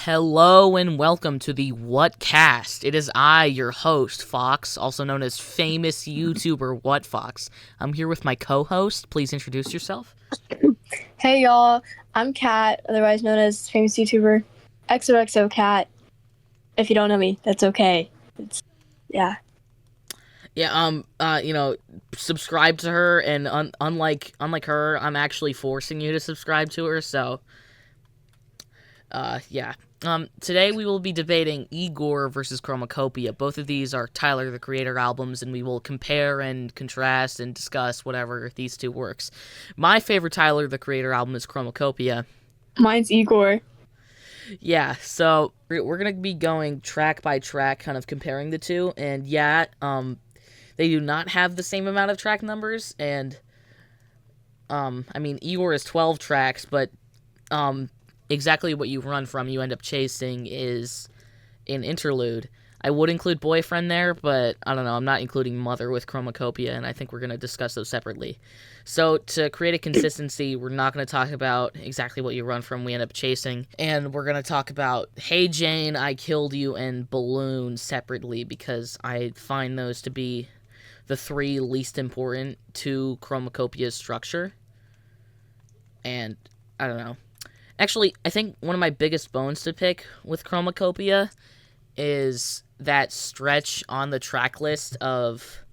Hello and welcome to the WhatCast. It is I, your host, Fox, also known as famous YouTuber WhatFox. I'm here with my co-host. Please introduce yourself. Hey y'all, I'm Kat, otherwise known as famous YouTuber xoxokat. If you don't know me, that's okay. Yeah. Subscribe to her, and unlike her, I'm actually forcing you to subscribe to her. So, yeah. Today we will be debating IGOR versus Chromacopia. Both of these are Tyler, the Creator albums, and we will compare and contrast and discuss whatever these two works. My favorite Tyler, the Creator album is Chromacopia. Mine's Igor. Yeah, so we're gonna be going track by track, kind of comparing the two, and they do not have the same amount of track numbers, and Igor is 12 tracks, but exactly what you run from, you end up chasing is an interlude. I would include Boyfriend there, but I don't know, I'm not including Mother with Chromacopia, and I think we're going to discuss those separately. So to create a consistency, we're not going to talk about exactly what you run from, we end up chasing, and we're going to talk about Hey Jane, I Killed You, and Balloon separately, because I find those to be the three least important to Chromacopia's structure. And I don't know. Actually, I think one of my biggest bones to pick with Chromacopia is that stretch on the track list of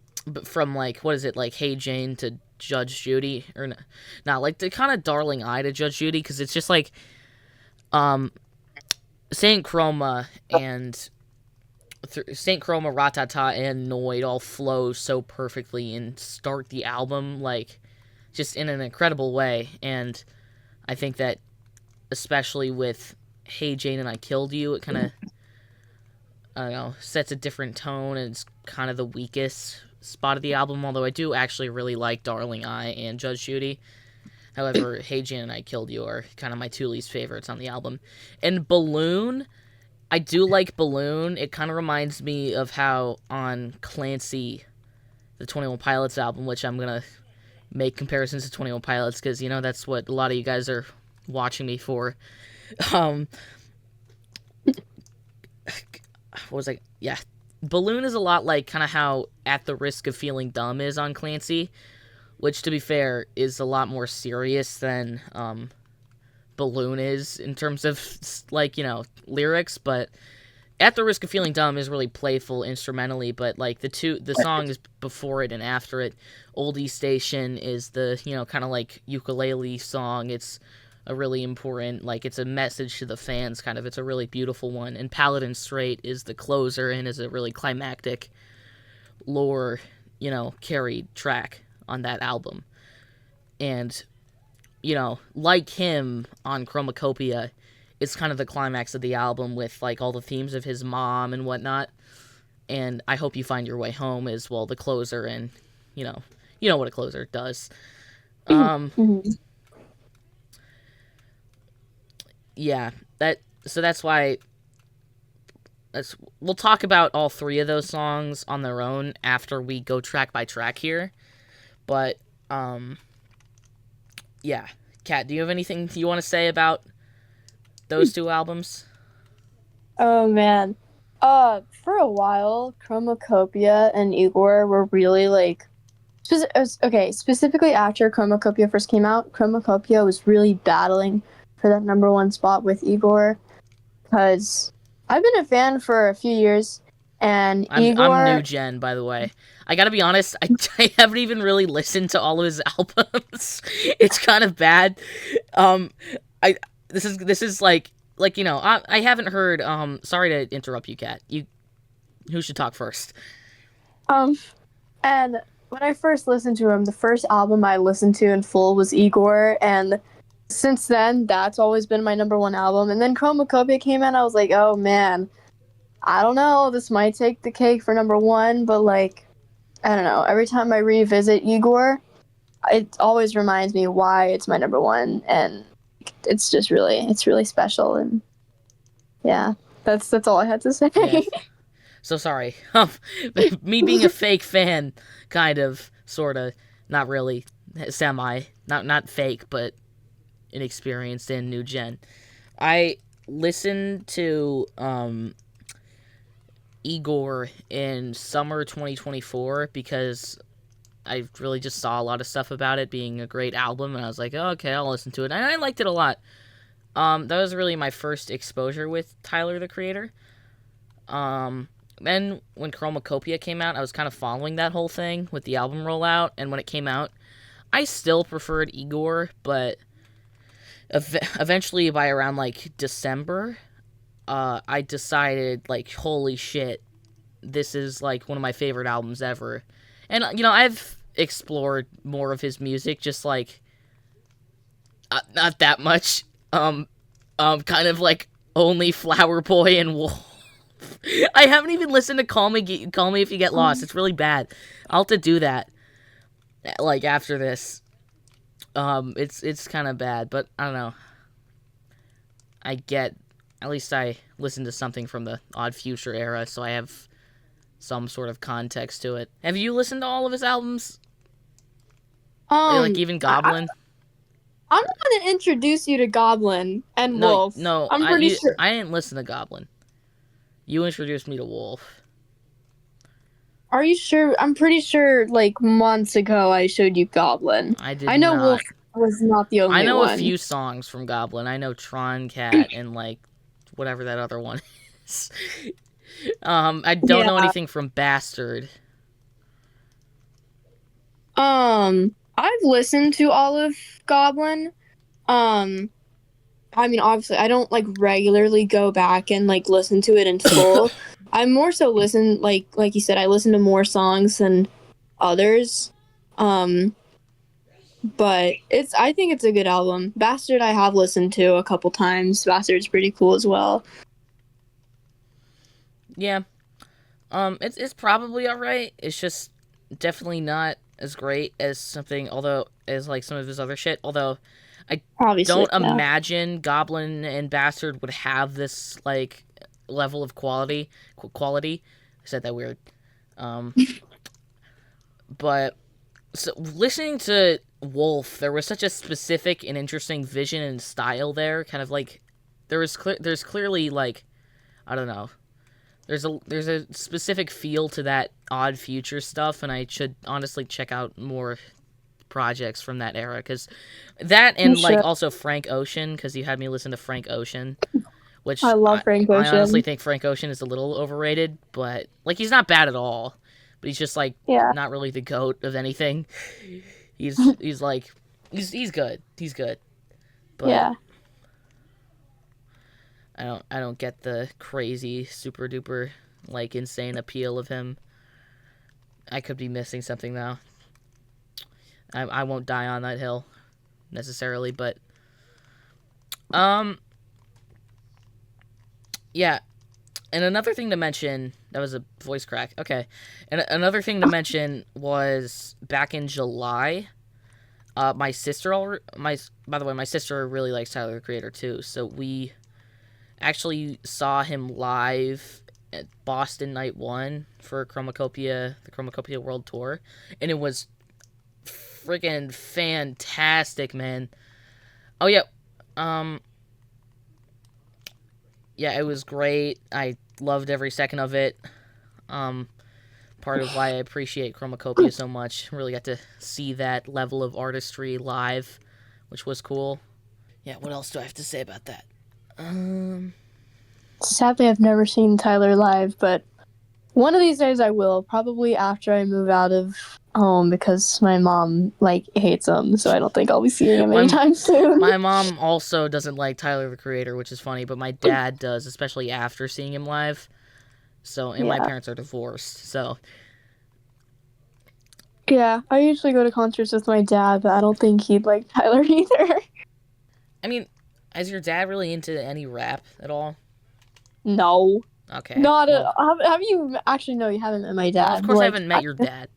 from what is it, Hey Jane to Judge Judy, or not like the kind of Darling Eye to Judge Judy, because it's just Saint Chroma and Saint Chroma, Ratata, and Noid all flow so perfectly and start the album just in an incredible way. And I think that especially with Hey Jane and I Killed You, it kind of, I don't know, sets a different tone, and it's kind of the weakest spot of the album, although I do actually really like Darling Eye and Judge Judy. However, Hey Jane and I Killed You are kind of my two least favorites on the album. And Balloon, I do like Balloon. It kind of reminds me of how on Clancy, the 21 Pilots album, which I'm going to make comparisons to 21 Pilots because, that's what a lot of you guys are watching me for. Balloon is a lot like kind of how At the Risk of Feeling Dumb is on Clancy, which, to be fair, is a lot more serious than Balloon is in terms of lyrics. But At the Risk of Feeling Dumb is really playful instrumentally, but the songs before it and after it, Oldie Station is the kind of ukulele song. It's a really important, it's a message to the fans, kind of. It's a really beautiful one. And Paladin Straight is the closer and is a really climactic, lore, carried track on that album. And, like him on Chromacopia, it's kind of the climax of the album with, all the themes of his mom and whatnot. And I Hope You Find Your Way Home is, well, the closer, and, you know what a closer does. Yeah, that's why we'll talk about all three of those songs on their own after we go track by track here. But yeah, Kat, do you have anything you want to say about those two albums? Oh man. For a while, Chromacopia and Igor were really specifically after Chromacopia first came out, Chromacopia was really battling for that number one spot with Igor, because I've been a fan for a few years, and Igor... I'm new gen, by the way. I gotta be honest, I haven't even really listened to all of his albums. It's kind of bad. This is I haven't heard. Sorry to interrupt you, Kat. Who should talk first? And when I first listened to him, the first album I listened to in full was Igor, and since then, that's always been my number one album. And then Chromacopia came out, I was like, oh man, I don't know, this might take the cake for number one, but I don't know, every time I revisit Igor, it always reminds me why it's my number one, and it's really special. And yeah, that's all I had to say. Yes. So sorry. Me being a fake fan, kind of, sort of, not really, semi, not fake, but inexperienced in new gen. I listened to IGOR in summer 2024 because I really just saw a lot of stuff about it being a great album, and I was like, oh, okay, I'll listen to it. And I liked it a lot. That was really my first exposure with Tyler, the Creator. Then when Chromakopia came out, I was kind of following that whole thing with the album rollout, and when it came out, I still preferred Igor, but eventually by around, like, December, I decided, like, holy shit, this is, like, one of my favorite albums ever. And, I've explored more of his music, just, like, not that much. Kind of, like, only Flower Boy and Wolf. I haven't even listened to Call Me If You Get Lost. It's really bad. I'll have to do that, like, after this. It's kind of bad, but I don't know. At least I listened to something from the Odd Future era, so I have some sort of context to it. Have you listened to all of his albums? Like, even Goblin? I'm going to introduce you to Goblin and Wolf. No, I'm pretty sure. I didn't listen to Goblin. You introduced me to Wolf. Are you sure? I'm pretty sure, like, months ago I showed you Goblin. I know not. Wolf was not the only one. I know a few songs from Goblin. I know Tron Cat and, like, whatever that other one is. I don't know anything from Bastard. I've listened to all of Goblin. I mean, obviously, I don't, like, regularly go back and, like, listen to it in full. I more so listen, like you said, I listen to more songs than others. But I think it's a good album. Bastard I have listened to a couple times. Bastard's pretty cool as well. Yeah. It's probably alright. It's just definitely not as great as something, like some of his other shit. Although I don't imagine Goblin and Bastard would have this, like, level of quality. I said that weird. But so listening to Wolf, there was such a specific and interesting vision and style there. Kind of like there's clearly, like, I don't know. There's a specific feel to that Odd Future stuff, and I should honestly check out more projects from that era, because that and like also Frank Ocean, because you had me listen to Frank Ocean, which I love Frank Ocean. I honestly think Frank Ocean is a little overrated, but, like, he's not bad at all, but he's just, like, not really the GOAT of anything. He's good. He's good. But yeah. I don't get the crazy, super duper, like, insane appeal of him. I could be missing something though. I won't die on that hill necessarily, but yeah. And another thing to mention, that was a voice crack. Okay. And another thing to mention was back in July, my sister really likes Tyler, the Creator, too. So we actually saw him live at Boston Night 1 for the Chromakopia World Tour. And it was freaking fantastic, man. Oh, yeah. Yeah, it was great. I loved every second of it. Part of why I appreciate Chromakopia so much. Really got to see that level of artistry live, which was cool. Yeah, what else do I have to say about that? Sadly, I've never seen Tyler live, but one of these days I will. Probably after I move out of home, because my mom, like, hates him, so I don't think I'll be seeing him anytime soon. My mom also doesn't like Tyler, the Creator, which is funny, but my dad does, especially after seeing him live. So, and my parents are divorced, so. Yeah, I usually go to concerts with my dad, but I don't think he'd like Tyler either. I mean, is your dad really into any rap at all? No. Okay. Have you actually? No, you haven't met my dad. Well, of course, I haven't met your dad.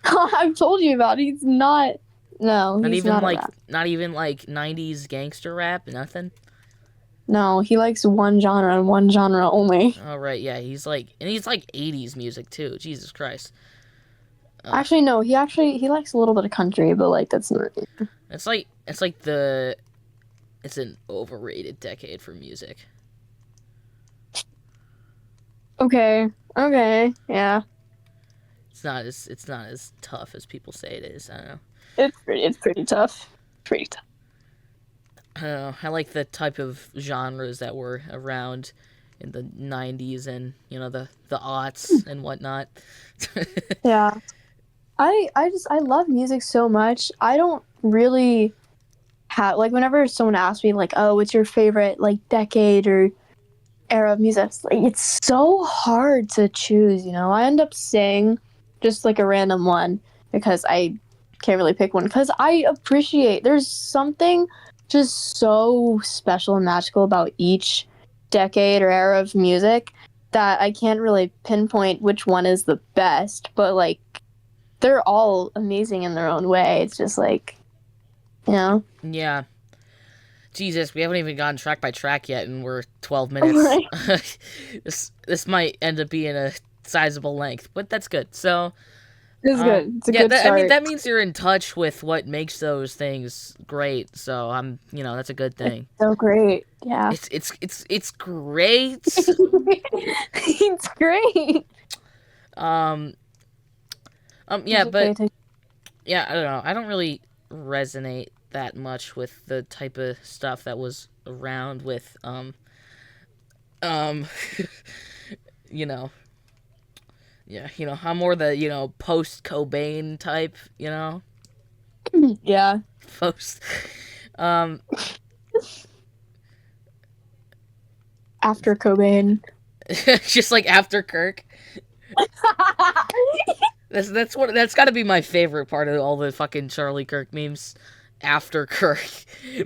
I've told you about it. He's not. No, he's not not even like 90s gangster rap. Nothing. No, he likes one genre and one genre only. Oh right, yeah, he's like 80s music too. Jesus Christ. Actually, no, he likes a little bit of country, but, like, that's not. It's an overrated decade for music. Okay. Okay. Yeah. It's not as tough as people say it is. I don't know. It's pretty tough. Pretty tough. I don't know. I like the type of genres that were around in the '90s and the aughts and whatnot. Yeah. I love music so much. I don't really have like whenever someone asks me like, "Oh, what's your favorite like decade or era of music?" It's so hard to choose, you know. I end up saying just like a random one because I can't really pick one because I appreciate there's something just so special and magical about each decade or era of music that I can't really pinpoint which one is the best, but like they're all amazing in their own way. It's just like, you know. Yeah. Jesus, we haven't even gone track by track yet, and we're 12 minutes. Right. This might end up being a sizable length, but that's good. So, It's good. It's a yeah, good I mean start. that means you're in touch with what makes those things great. So that's a good It's thing. so great. Yeah. It's great. It's great. Um, yeah, Music pay but attention. yeah, I don't know. I don't really resonate that much with the type of stuff that was around with um you know yeah, I'm more the, post Cobain type, Yeah. post um After Cobain. just like after Kirk. That's got to be my favorite part of all the fucking Charlie Kirk memes. After Kirk.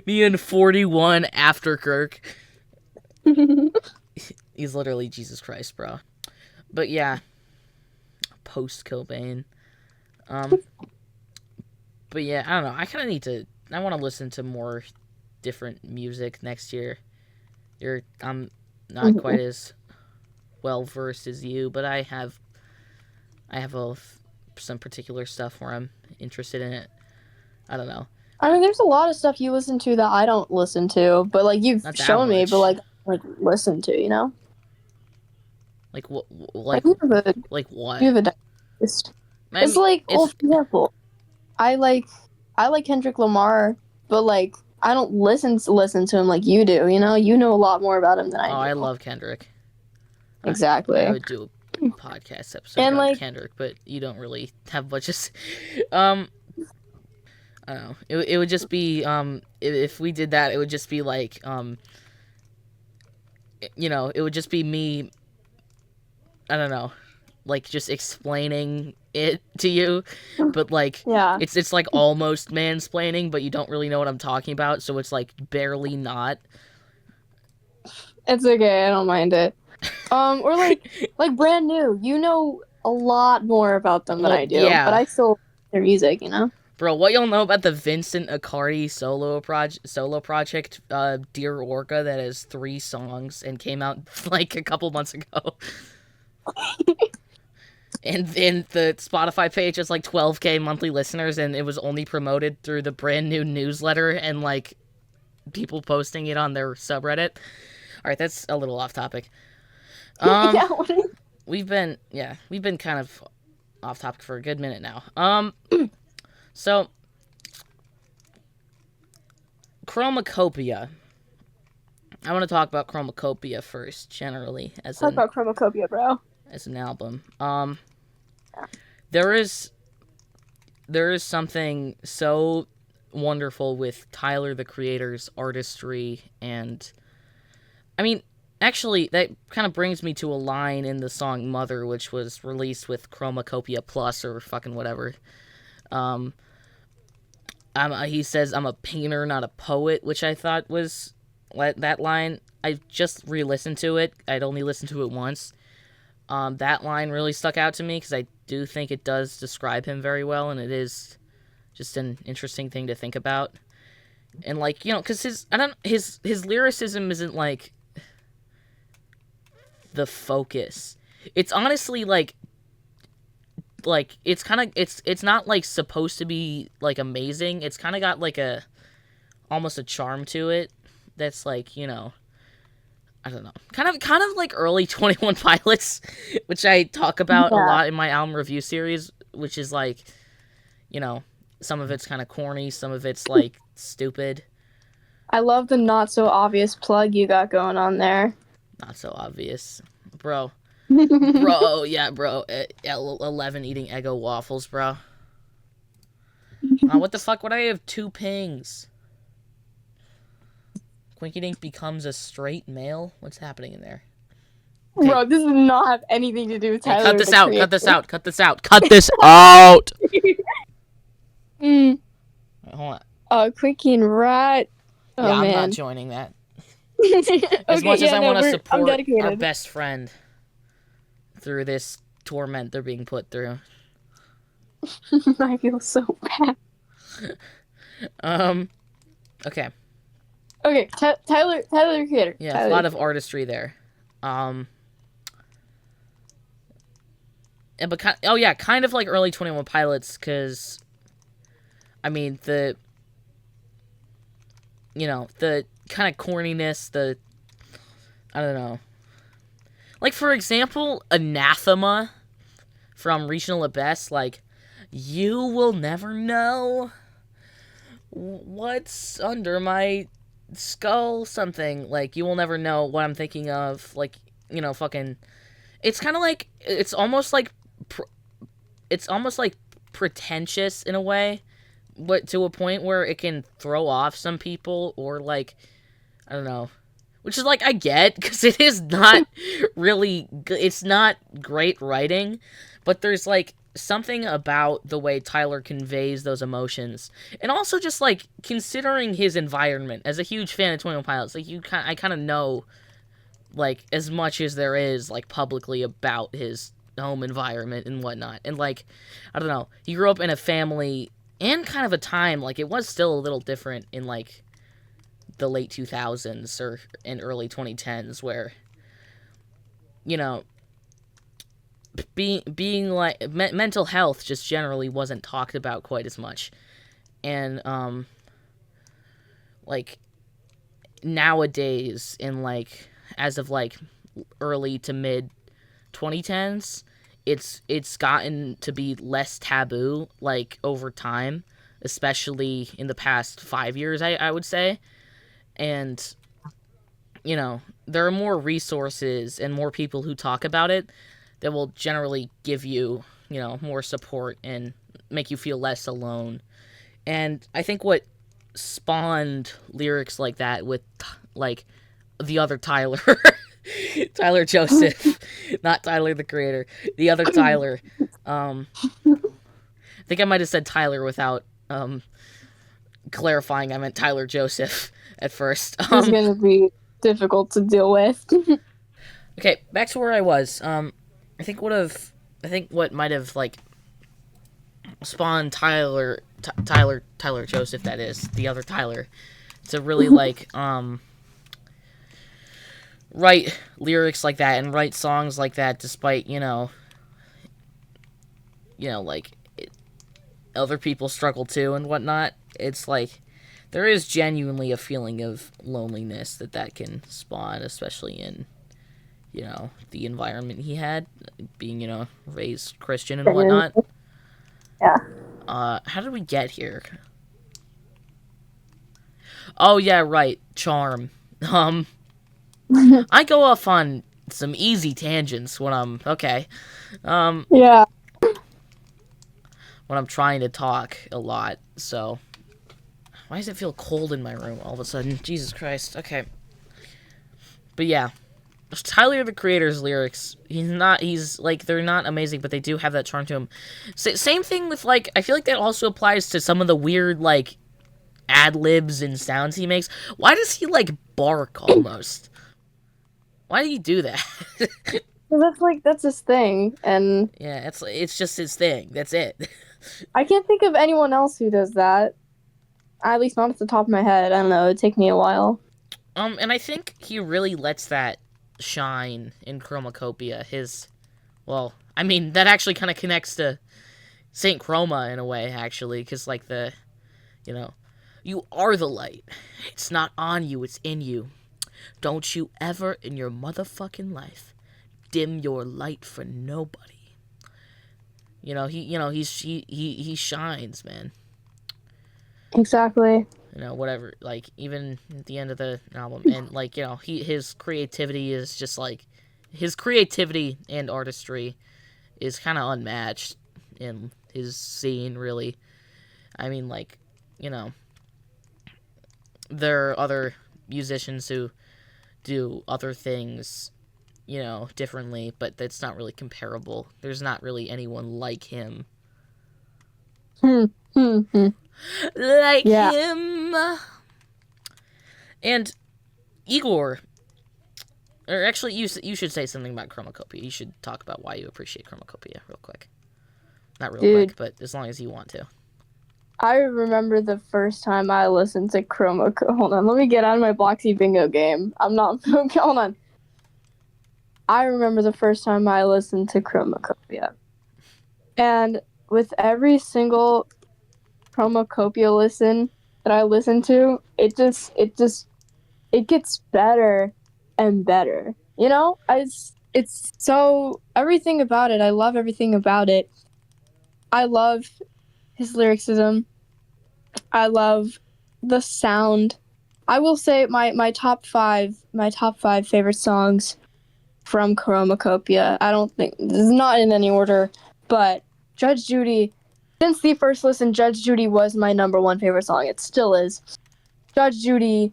Me and 41 after Kirk. He's literally Jesus Christ, bro. But yeah, post Cobain. Um, but yeah, I don't know. I kind of need to. I want to listen to more different music next year. I'm not quite as well versed as you, but I have some particular stuff where I'm interested in it. I don't know. I mean, there's a lot of stuff you listen to that I don't listen to, but like you've Not that shown me, but much. like listen to, you know? Like what? Like Like you what? have a taste. I It's mean, like, well, it's for example, I like I like Kendrick Lamar, but like I don't listen to him like you do, you know? You know a lot more about him than I oh, do. I love Kendrick. I Exactly. would do a podcast episode And about like Kendrick, but you don't really have much to say. Um, I don't know. It would just be if we did that, it would just be like it would just be me. I don't know, like just explaining it to you, but like yeah, it's like almost mansplaining, but you don't really know what I'm talking about, so it's like barely not. it's okay. I don't mind it. Or like brand new. You know a lot more about them than Well, I do, but yeah, I still like their music, you know? bro. What y'all know about the Vincent Accardi solo project, Dear Orca, that has 3 songs and came out like a couple months ago, and then the Spotify page has like 12K monthly listeners, and it was only promoted through the brand new newsletter and like people posting it on their subreddit. All right, that's a little off topic. Um, Yeah. we've been kind of off topic for a good minute now. So Chromacopia. I want to talk about Chromacopia first, generally Talk about Chromacopia, bro. as an album. There is something so wonderful with Tyler the Creator's artistry, and I mean, actually, that kind of brings me to a line in the song "Mother," which was released with Chromacopia Plus or fucking whatever. Um, he says, "I'm a painter, not a poet," which I thought was that line. I just re-listened to it. I'd only listened to it once. That line really stuck out to me because I do think it does describe him very well, and it is just an interesting thing to think about. And like, because his lyricism isn't like the focus. It's honestly like it's not like supposed to be like amazing. It's kind of got like a almost a charm to it that's like, I don't know, kind of like early 21 Pilots, which I talk about a Yeah. lot in my album review series, which is like, you know, some of it's kind of corny, some of it's like stupid. I love the not so obvious plug you got going on there. Not so obvious, bro. Bro, yeah, bro. At 11 eating Eggo waffles, bro. What the fuck? Would I have 2 pings? Quinky Dink becomes a straight male? What's happening in there? Okay. Bro, this does not have anything to do with Hey, Tyler. cut this the out, Creator. cut this out, cut this out, cut this out! Mm. Wait, hold on. Oh, Quickie and Rat. Oh, Yeah, I'm man. not joining that. Okay, As much as I want to I'm support our dedicated. best friend through this torment they're being put through. I feel so bad. Okay. Okay, Tyler the Creator. Yeah, Tyler a lot of artistry there. And but kind of like early 21 Pilots, because I mean the kind of corniness, I don't know. Like, for example, Anathema from Regional Abyss, like, you will never know what's under my skull, something. Like, you will never know what I'm thinking of. Like, fucking... It's kind of like... It's almost like pretentious in a way, but to a point where it can throw off some people, or, like, I don't know. Which is, like, I get, because it is not really... It's not great writing, but there's, like, something about the way Tyler conveys those emotions. And also just, like, considering his environment. As a huge fan of 21 Pilots, like, I kind of know, like, as much as there is, like, publicly about his home environment and whatnot. And, like, I don't know. He grew up in a family and kind of a time, like, it was still a little different in, like, the late 2000s or in early 2010s, where being like mental health just generally wasn't talked about quite as much. And like nowadays, in like as of like early to mid 2010s, it's gotten to be less taboo, like, over time, especially in the past 5 years, I would say. And, there are more resources and more people who talk about it that will generally give you, more support and make you feel less alone. And I think what spawned lyrics like that with, like, the other Tyler, Tyler Joseph, not Tyler the Creator, the other Tyler. I think I might have said Tyler without clarifying I meant Tyler Joseph at first. It's gonna be difficult to deal with. Okay, back to where I was. I think what might have, like, spawned Tyler Joseph, that is, the other Tyler, to really, like, write lyrics like that and write songs like that, despite, like, other people struggle too and whatnot. It's like, there is genuinely a feeling of loneliness that can spawn, especially in, the environment he had, being, raised Christian and whatnot. Yeah. How did we get here? Oh, yeah, right. Charm. I go off on some easy tangents when I'm, okay. Yeah. When I'm trying to talk a lot, so... Why does it feel cold in my room all of a sudden? Jesus Christ. Okay. But yeah. Tyler, the Creator's lyrics, he's, like, they're not amazing, but they do have that charm to them. Same thing with, like, I feel like that also applies to some of the weird, like, ad-libs and sounds he makes. Why does he, like, bark almost? Why do you do that? That's his thing, and... Yeah, it's just his thing. That's it. I can't think of anyone else who does that. At least not at the top of my head. I don't know, it'd take me a while. And I think he really lets that shine in Chromakopia. Well, I mean, that actually kind of connects to Saint Chroma in a way, actually, because, like, you are the light. It's not on you, it's in you. Don't you ever in your motherfucking life dim your light for nobody. He shines, man. Exactly. Whatever. Like, even at the end of the album, and like, his creativity is just like, his creativity and artistry is kind of unmatched in his scene, really. I mean, like, there are other musicians who do other things, differently, but that's not really comparable. There's not really anyone like him. Hmm. Hmm. Hmm. Like Yeah. him. And Igor, or actually, you should say something about Chromakopia. You should talk about why you appreciate Chromakopia real quick. Not real Dude, quick, but as long as you want to. I remember the first time I listened to Hold on, let me get out of my Bloxy Bingo game. I'm not. Hold on. I remember the first time I listened to Chromacopia. And with every single Chromacopia listen that I listen to, it gets better and better. It's so everything about it. I love everything about it. I love his lyricism. I love the sound. I will say my top five favorite songs from Chromacopia. I don't think this is not in any order, but Judge Judy. Since the first listen, Judge Judy was my number one favorite song. It still is. Judge Judy,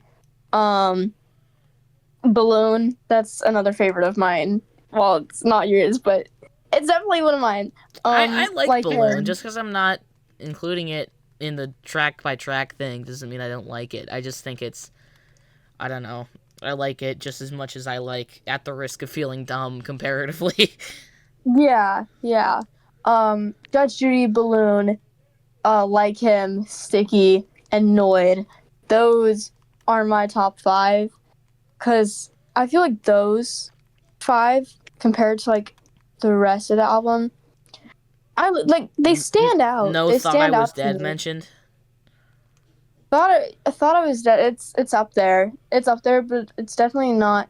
Balloon. That's another favorite of mine. Well, it's not yours, but it's definitely one of mine. I like Like Balloon. him. Just because I'm not including it in the track by track thing doesn't mean I don't like it. I just think it's, I don't know. I like it just as much as I like At the Risk of Feeling Dumb comparatively. Yeah, yeah. Judge Judy, Balloon, Like Him, Sticky, and Noid. Those are my top five. Because I feel like those five, compared to like the rest of the album, they stand out. No They Thought I stand Was out to Dead me. mentioned. I thought I was dead. It's up there. It's up there, but it's definitely not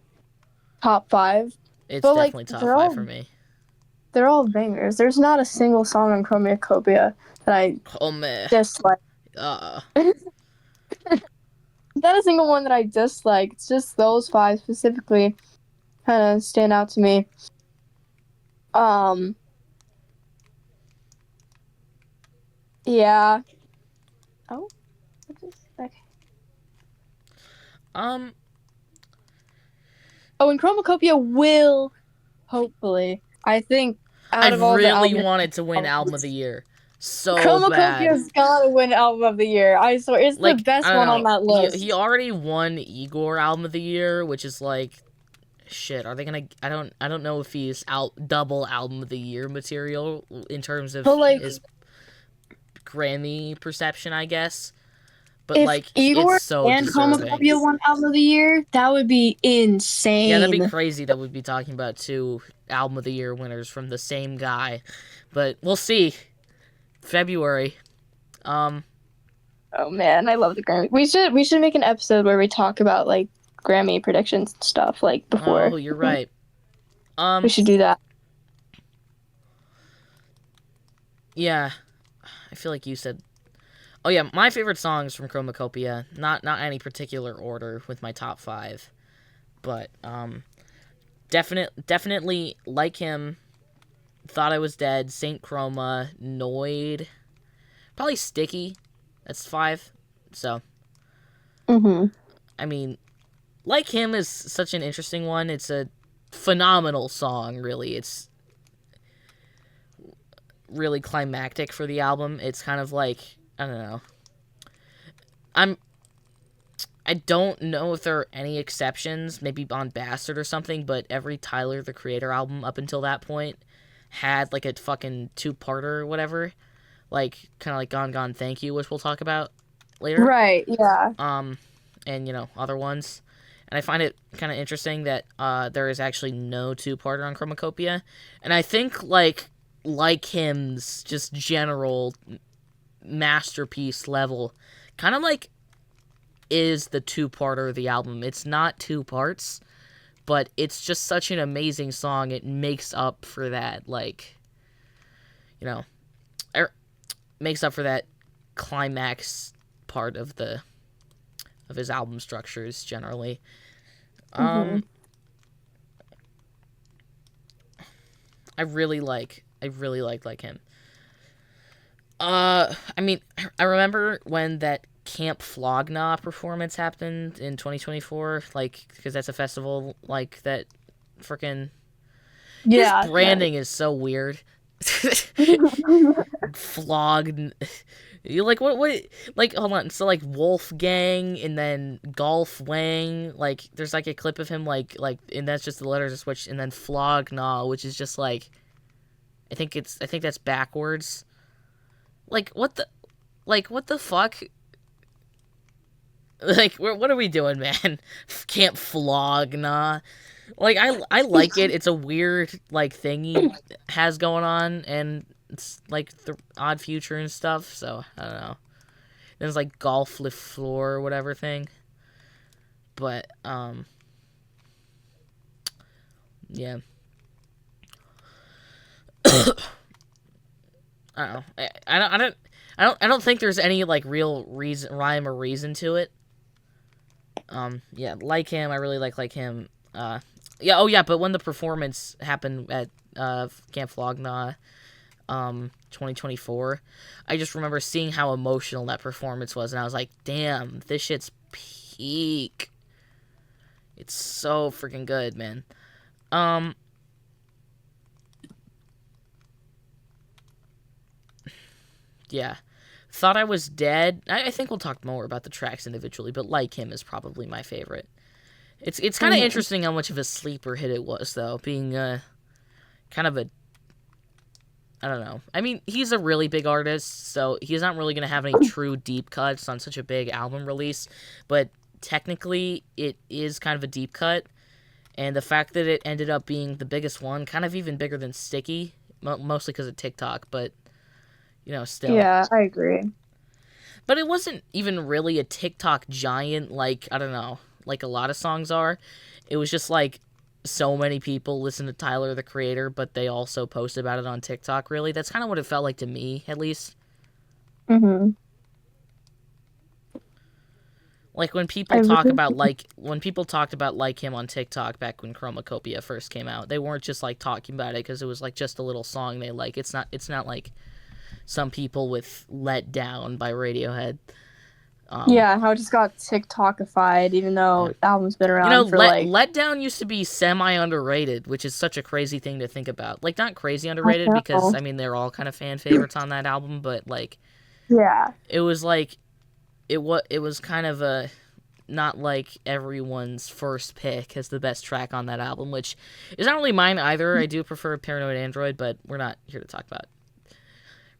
top five. It's But like definitely top five for me. they're all bangers. There's not a single song on Chromacopia that I Oh man. dislike. Uh, Not a single one that I dislike. It's just those five specifically kind of stand out to me. Um, yeah. Oh, okay. um, Oh, and Chromacopia will hopefully. I think I out of all the really albums, wanted to win Album of the Year so bad. Chromacopia's gotta win album of the year. I swear, it's the Like, best I don't one on know. that He list. already won Igor Album of the Year, which is like, shit. Are they gonna? I don't know if he's out double Album of the Year material in terms of But like, his Grammy perception, I guess. But if like, it's Igor so and deserving. Chromacopia won album of the year, that would be Yeah, that'd be insane. crazy that we'd be talking about two Album of the Year winners from the same guy. But we'll see. February. Oh man, I love the Grammy. We should make an episode where we talk about like Grammy predictions and stuff like Oh, before. you're right. We should do that. Yeah. I feel like you said. Oh yeah, my favorite songs from Chromacopia. Not any particular order with my top five, but definitely Like Him, Thought I Was Dead, Saint Chroma, Noid, probably Sticky. That's five. So Mhm. I mean, Like Him is such an interesting one. It's a phenomenal song. Really, it's really climactic for the album. It's kind of like, I don't know. I'm I don't know if there are any exceptions, maybe on Bastard or something, but every Tyler the Creator album up until that point had like a fucking two-parter or whatever, like kind of like Gone Gone Thank You, which we'll talk about later. Right. Yeah. And other ones. And I find it kind of interesting that there is actually no two-parter on Chromacopia, and I think like Him's just general masterpiece level, kind of like is the two-parter of the album. It's not two parts, but it's just such an amazing song. It makes up for that, like, you know, makes up for that climax part of his album structures generally. Mm-hmm. I really like him. I mean, I remember when that Camp Flogna performance happened in 2024, like, because that's a festival, like, that freaking... His Yeah. branding is so weird. Flog... You like, what, like, hold on, so, like, Wolfgang, and then Golf Wang, like, there's, like, a clip of him, like, and that's just the letters are switched, and then Flogna, which is just, like, I think that's backwards. Like, what the fuck? Like, what are we doing, man? Can't flog, nah. Like, I like it. It's a weird, like, thing he has going on, and it's, like, the odd future and stuff, so, I don't know. There's, like, Golf Le Floor or whatever thing. But, yeah. I don't know. I don't think there's any, like, real rhyme or reason to it. Yeah, like him. I really like him. Yeah. Oh, yeah. But when the performance happened at Camp Flogna, 2024, I just remember seeing how emotional that performance was, and I was like, damn, this shit's peak. It's so freaking good, man. Yeah. Thought I Was Dead. I think we'll talk more about the tracks individually, but Like Him is probably my favorite. It's kind of interesting how much of a sleeper hit it was, though, being kind of a... I don't know. I mean, he's a really big artist, so he's not really going to have any true deep cuts on such a big album release, but technically it is kind of a deep cut, and the fact that it ended up being the biggest one, kind of even bigger than Sticky, mostly because of TikTok, but, you know, still. Yeah, I agree. But it wasn't even really a TikTok giant, like, I don't know, like a lot of songs are. It was just like so many people listen to Tyler, the Creator, but they also post about it on TikTok, really. That's kind of what it felt like to me, at least. Mm-hmm. Like, when people talked about Like Him on TikTok back when Chromakopia first came out, they weren't just, like, talking about it because it was, like, just a little song they like. It's not like some people with Let Down by Radiohead. Yeah, how it just got TikTokified, even though the album's been around for Let Down used to be semi-underrated, which is such a crazy thing to think about. Like, not crazy underrated, because, I mean, they're all kind of fan favorites on that album, but, like... Yeah. It was, like... It was kind of a... Not, like, everyone's first pick as the best track on that album, which is not really mine either. I do prefer Paranoid Android, but we're not here to talk about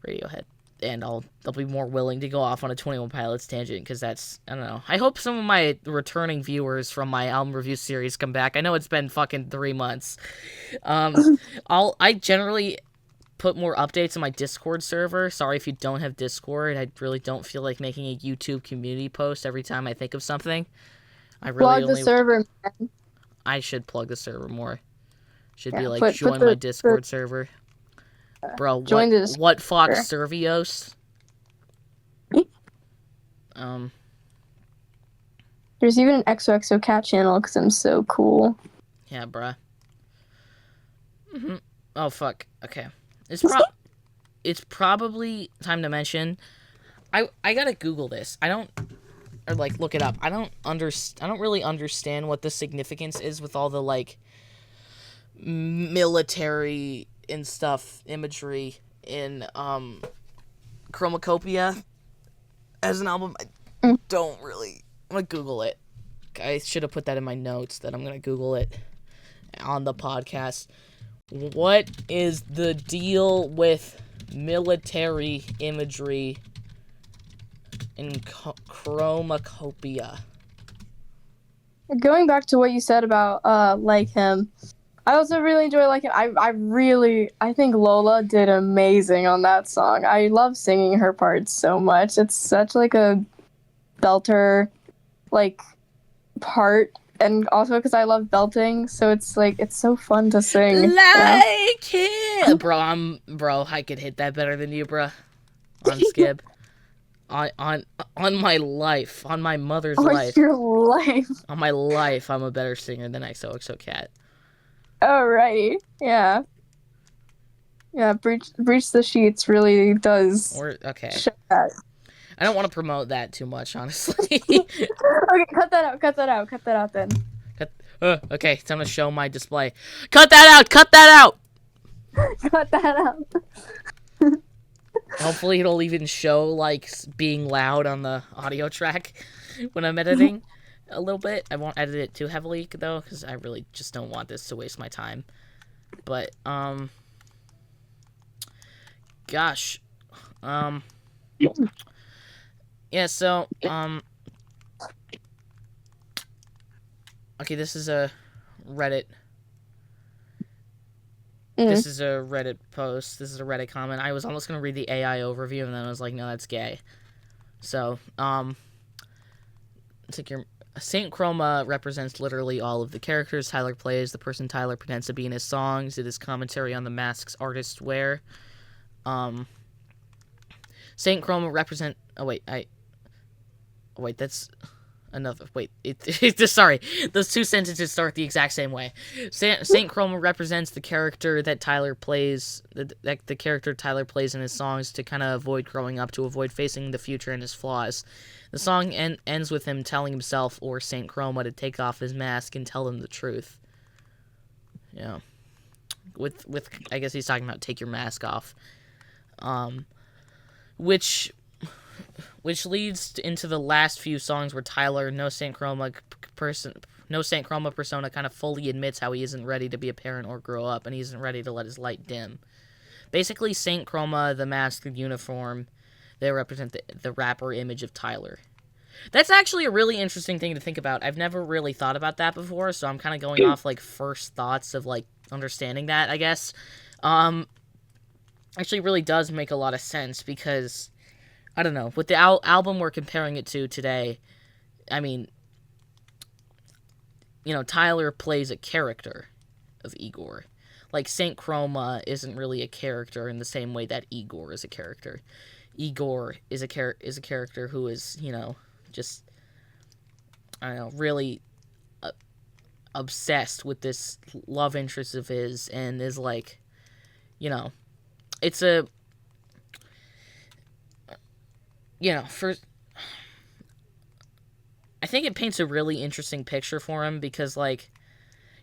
Radiohead. And I'll be more willing to go off on a 21 Pilots tangent, because that's, I don't know. I hope some of my returning viewers from my album review series come back. I know it's been fucking 3 months. I generally put more updates on my Discord server. Sorry if you don't have Discord. I really don't feel like making a YouTube community post every time I think of something. I really plug the server, man. I should plug the server more. Should be like, join my Discord server. Bro, what Fox Servios? There's even an xoxokat channel because I'm so cool. Yeah, bruh. Oh, fuck. Okay. It's probably time to mention. I gotta Google this. Or like look it up. I don't really understand what the significance is with all the like military and stuff imagery in Chromakopia as an album. I don't really... I'm gonna Google it. I should have put that in my notes that I'm gonna Google it on the podcast. What is the deal with military imagery in Chromakopia? Going back to what you said about Like Him, I also really enjoy Like Him. I think Lola did amazing on that song. I love singing her parts so much. It's such like a belter like part, and also because I love belting, so it's like it's so fun to sing. Like him, bro. I could hit that better than you, bro. On Skib, on my life, on my mother's On life, your life. on my life, I'm a better singer than xoxokat. Alrighty, yeah, yeah. Breach the sheets really does Or okay, show that. I don't want to promote that too much, honestly. Okay, cut that out. Cut that out. Cut that out. Then. Okay, time to show my display. Cut that out! Cut that out! Cut that out. Hopefully it'll even show, like, being loud on the audio track when I'm editing a little bit. I won't edit it too heavily, though, because I really just don't want this to waste my time. But, gosh. Yeah, so, okay, this is a Reddit. This is a Reddit post. This is a Reddit comment. I was almost going to read the AI overview, and then I was like, no, that's gay. So, it's like your Saint Chroma represents literally all of the characters Tyler plays, the person Tyler pretends to be in his songs. It is commentary on the masks artists wear. Saint Chroma represent. Oh wait, that's another. Wait, sorry. Those two sentences start the exact same way. Saint Chroma represents the character that Tyler plays. The character Tyler plays in his songs to kind of avoid growing up, to avoid facing the future and his flaws. The song ends with him telling himself or Saint Chroma to take off his mask and tell them the truth. Yeah. With I guess he's talking about take your mask off. Which leads into the last few songs where Tyler, no Saint Chroma persona, kind of fully admits how he isn't ready to be a parent or grow up, and he isn't ready to let his light dim. Basically, Saint Chroma, the mask, the uniform, they represent the rapper image of Tyler. That's actually a really interesting thing to think about. I've never really thought about that before, so I'm kind of going off, like, first thoughts of, like, understanding that, I guess. Actually really does make a lot of sense, because, I don't know, with the album we're comparing it to today, I mean, you know, Tyler plays a character of IGOR. Like, Saint Chroma isn't really a character in the same way that IGOR is a character. IGOR is a character who is, you know, just, I don't know, really obsessed with this love interest of his, and is like, you know, it's a, you know, I think it paints a really interesting picture for him, because, like,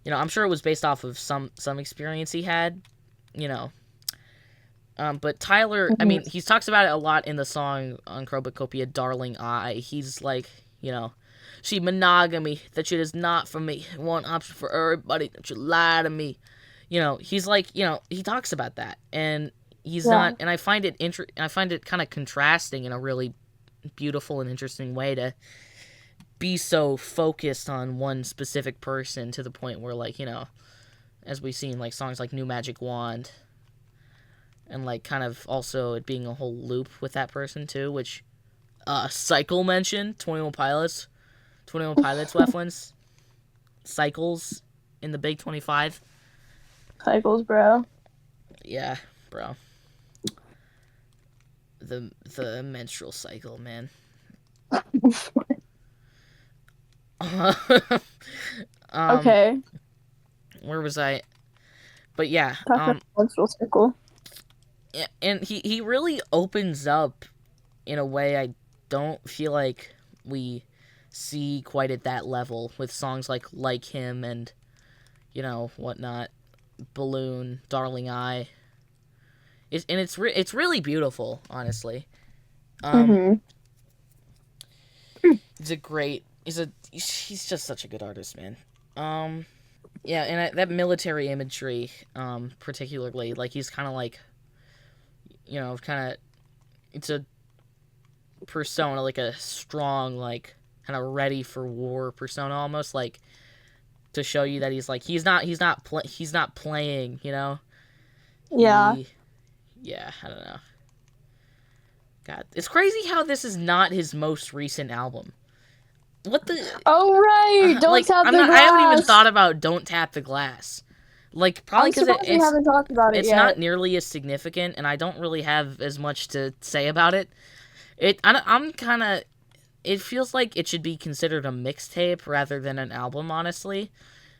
you know, I'm sure it was based off of some experience he had, you know. But Tyler, I mean, he talks about it a lot in the song on Chromakopia, Darling I. He's like, you know, see, monogamy, that shit is not for me. One option for everybody, don't you lie to me. You know, he's like, you know, he talks about that. And he's not, and I find it kind of contrasting in a really beautiful and interesting way to be so focused on one specific person, to the point where, like, you know, as we've seen, like, songs like New Magic Wand, and, like, kind of also it being a whole loop with that person too, which Cycle mentioned, 21 Pilots reference, Cycles in the Big 25. Cycles, bro. Yeah, bro. The menstrual cycle, man. Okay. Where was I? But yeah, menstrual cycle. and he really opens up in a way I don't feel like we see quite at that level, with songs like Him and, you know, whatnot, Balloon, Darling I. It's really beautiful, honestly. He's just such a good artist, man. Yeah, and that military imagery, particularly, like, he's kind of like, you know, it's a persona, like a strong, like, kind of ready for war persona, almost, like, to show you that he's like, he's not playing, you know. Yeah. Yeah, I don't know. God, it's crazy how this is not his most recent album. What the? Oh right, don't Like, tap I'm the not. I haven't even glass. thought about "Don't Tap the Glass." Like, probably I'm because surprised we haven't talked about it it's not yet. nearly as significant, and I don't really have as much to say about it. I'm kind of. It feels like it should be considered a mixtape rather than an album, honestly.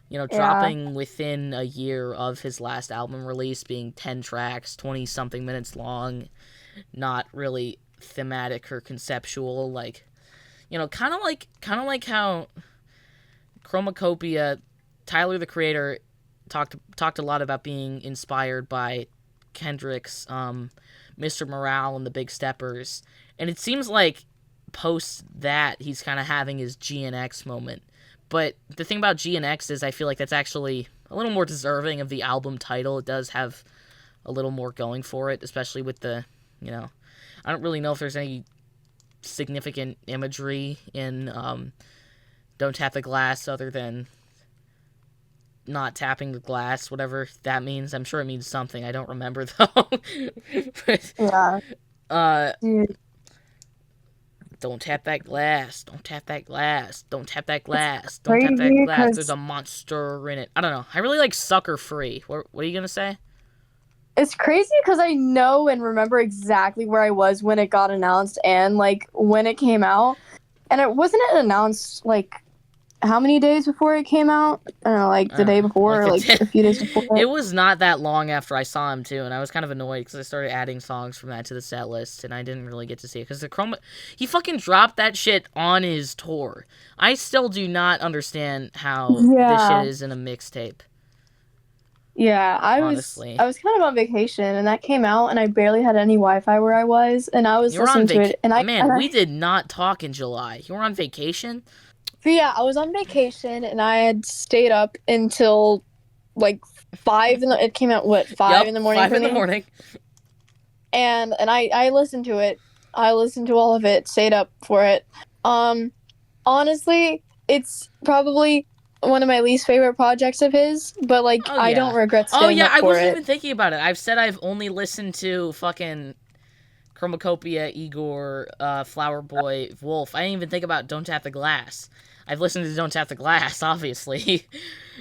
You know, Yeah, dropping within a year of his last album release, being 10 tracks, 20 something minutes long, not really thematic or conceptual. Like, you know, kind of like how Chromacopia, Tyler the Creator, talked a lot about being inspired by Kendrick's Mr. Morale and the Big Steppers, and it seems like post that he's kind of having his GNX moment. But the thing about GNX is I feel like that's actually a little more deserving of the album title. It does have a little more going for it, especially with the, you know, I don't really know if there's any significant imagery in Don't Tap the Glass other than not tapping the glass, whatever that means. I'm sure it means something. I don't remember though. But, yeah, uh, dude. don't tap that glass. Don't tap that glass. Don't tap that It's glass. Don't tap that crazy glass. There's because a monster in it. I don't know. I really like Sucker Free. What are you gonna say? I know and remember exactly where I was when it got announced and like when it came out, and it wasn't it announced like how many days before it came out? I don't know, like the day before Like or a like a few days before it it. was not that long after I saw him too, and I was kind of annoyed because I started adding songs from that to the set list, and I didn't really get to see it because he fucking dropped that shit on his tour. I still do not understand how this shit Yeah, isn't a mixtape. yeah. Honestly, I was kind of on vacation and that came out and I barely had any Wi-Fi where I was and I was you were on listening to it and Man, we did not talk in July. You were on vacation. but yeah, I was on vacation and I had stayed up until like five in the. It came out what 5 in Yup, the morning five for in the me, morning. and I listened to it. I listened to all of it, stayed up for it. Um, honestly, it's probably one of my least favorite projects of his, but like Oh I don't yeah. regret Oh staying yeah. up I for wasn't it. even thinking about it. I've said I've only listened to fucking Chromacopia, Igor, Flower Boy, Wolf. I didn't even think about Don't Tap the Glass. I've listened to Don't Tap the Glass, obviously.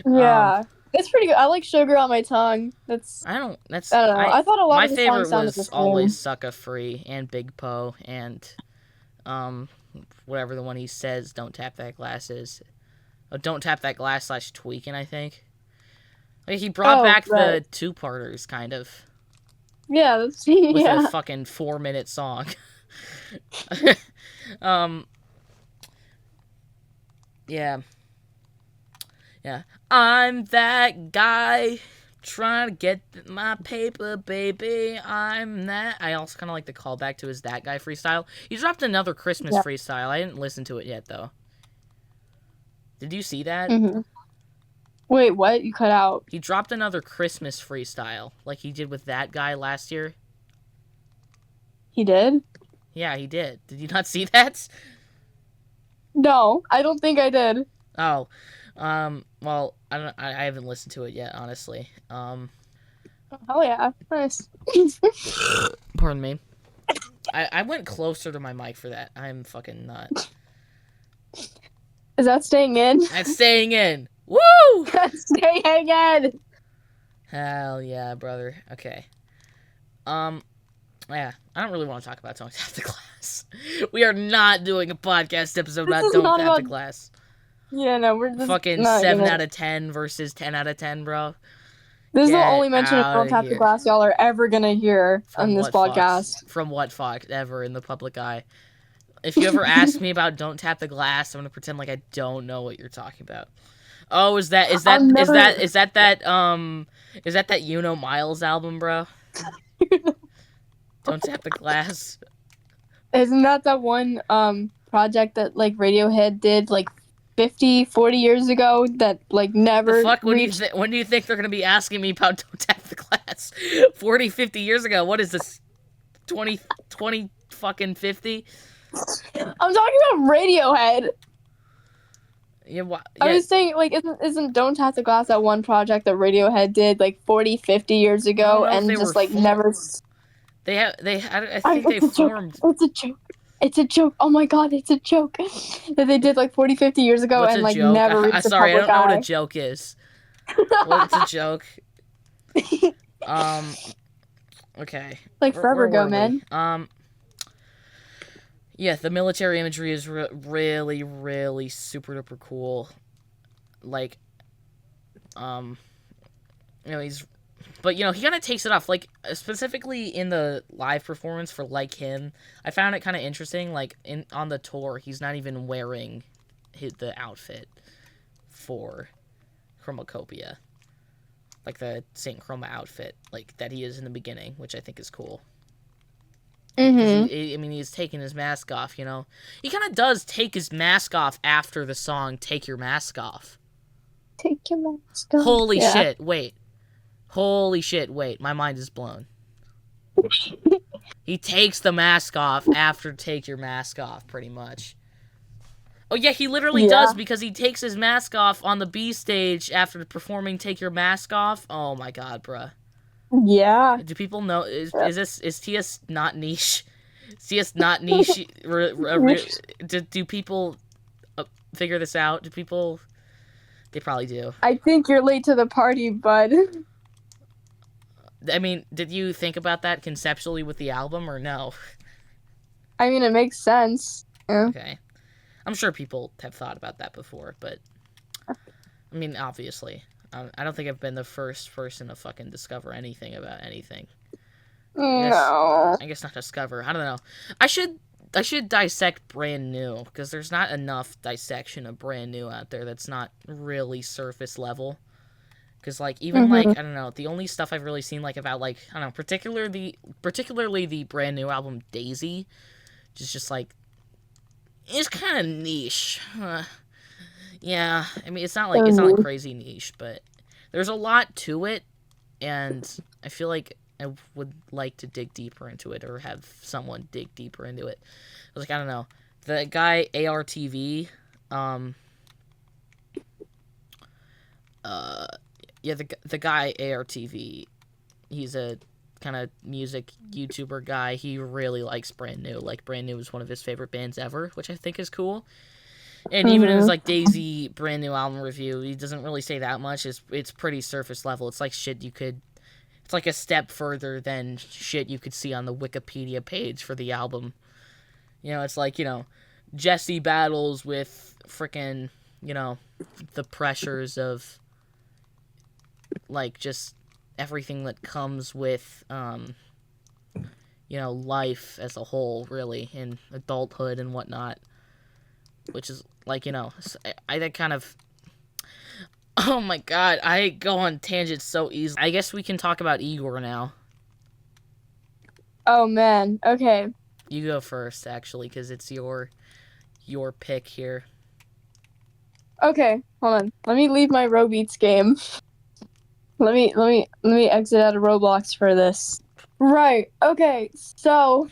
um, Yeah, it's pretty good. I like Sugar on My Tongue. That's I don't. That's I don't know. I thought a lot my of the songs favorite sounded the was always same. Sucka Free and Big Poe and um, whatever the one he says. Don't tap that glass is. Oh, don't tap that glass slash tweaking. I think. Like he brought Oh back right, the two parters kind of yeah, that's with a yeah. fucking 4 minute song. um, yeah. Yeah. I'm that guy trying to get my paper, baby. I'm that. I also kind of like the callback to his That Guy freestyle. He dropped another Christmas Yeah. freestyle. I didn't listen to it yet, though. Did you see that? hmm Wait, what? You cut out. He dropped another Christmas freestyle, like he did with That Guy last year. He did? Yeah, he did. Did you not see that? No, I don't think I did. Oh, well, I don't. I haven't listened to it yet, honestly. Oh yeah, nice. Pardon me. I went closer to my mic for that. I'm fucking not. Is that staying in? That's staying in. Woo! That's staying in. Hell yeah, brother. Okay. Um, yeah, I don't really want to talk about Don't Tap the Glass. We are not doing a podcast episode This about is Don't not Tap the about. Glass. Yeah, no, we're just Fucking not 7 gonna. out of 10 versus 10 out of 10, bro. This is the Get only mention of out Don't of Tap the here. Glass y'all are ever gonna hear on this podcast. From what Fox ever in the public eye. If you ever ask me about Don't Tap the Glass, I'm gonna pretend like I don't know what you're talking about. Oh, I'll never. is that Miles album, bro? Don't Tap the Glass. Isn't that that one project that like Radiohead did like 50, 40 years ago that like The never fuck? reached? When do you think they're gonna be asking me about Don't Tap the Glass? 40, 50 years ago. What is this? 20 fucking 50? I'm talking about Radiohead. Yeah, I yeah. was saying, like, isn't Don't Tap the Glass that one project that Radiohead did, like, 40, 50 years I don't ago know if and they were just, like, never... they had. I think they It's a joke. formed. It's a joke. It's a joke. Oh my god, it's a joke that they did like 40, 50 years ago What's and a like joke? never reached the Sorry, I public don't know what a eye. joke is. What's a joke? Um. Okay. Like forever Where ago, were we? man. Yeah, the military imagery is really, really super duper cool. Like, um, he's, but he kind of takes it off. Like, specifically in the live performance for Like Him, I found it kind of interesting. Like, on the tour, he's not even wearing the outfit for Chromacopia, like the Saint Chroma outfit, like that he is in the beginning, which I think is cool. Because Mm-hmm. he's taking his mask off. He kind of does take his mask off after the song "Take Your Mask Off." Take your mask off. Holy Yeah. shit! Wait, holy shit! Wait, my mind is blown. He takes the mask off after "Take Your Mask Off," pretty much. Oh yeah, he literally does, Yeah. because he takes his mask off on the B stage after performing "Take Your Mask Off." Oh my god, bruh. Yeah. Do people know? Is TS not niche? Is TS not niche? Do people figure this out? Do people? They probably do. I think you're late to the party, bud. I mean, did you think about that conceptually with the album, or no? I mean, it makes sense. Yeah. Okay, I'm sure people have thought about that before, but I mean, obviously, I don't think I've been the first person to fucking discover anything about anything. No. I guess not discover. I don't know. I should dissect Brand New, because there's not enough dissection of Brand New out there that's not really surface level. Because like even Mm-hmm. like I don't know, the only stuff I've really seen like about like I don't know, particularly the Brand New album Daisy, which is just like it's kind of niche. Yeah, I mean it's not like crazy niche, but there's a lot to it, and I feel like I would like to dig deeper into it, or have someone dig deeper into it. I was like, I don't know, the guy ARTV, uh, yeah, the guy ARTV, he's a kind of music YouTuber guy. He really likes Brand New. Like Brand New is one of his favorite bands ever, which I think is cool. And even in his Mm-hmm. like Daisy Brand New album review, he doesn't really say that much. It's pretty surface level. It's like shit you could. It's like a step further than shit you could see on the Wikipedia page for the album. It's like Jesse battles with frickin' the pressures of like just everything that comes with life as a whole, really, in adulthood and whatnot, which is like I that kind of. Oh my god, I go on tangents so easily. I guess we can talk about Igor now. Oh man. Okay. You go first, actually, because it's your pick here. Okay. Hold on. Let me leave my Robeats game. Let me exit out of Roblox for this. Right. Okay. So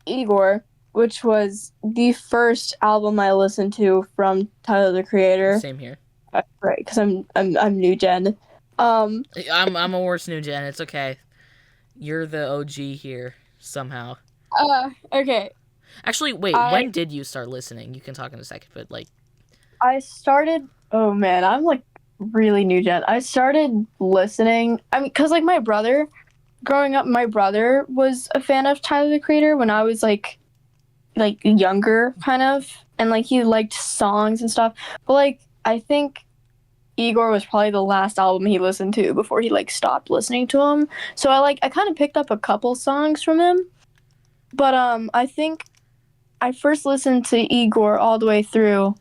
Igor, which was the first album I listened to from Tyler the Creator. Same here. Right, because I'm new gen. I'm a worse new gen. It's okay. You're the OG here somehow. Okay. Actually, wait. When did you start listening? You can talk in a second, but like, I started. Oh man, I'm like really new gen. I started listening. I mean, cause like my brother, growing up, my brother was a fan of Tyler the Creator when I was like younger, kind of, and like he liked songs and stuff. But like I think Igor was probably the last album he listened to before he like stopped listening to him. So I kind of picked up a couple songs from him. But I think I first listened to Igor all the way through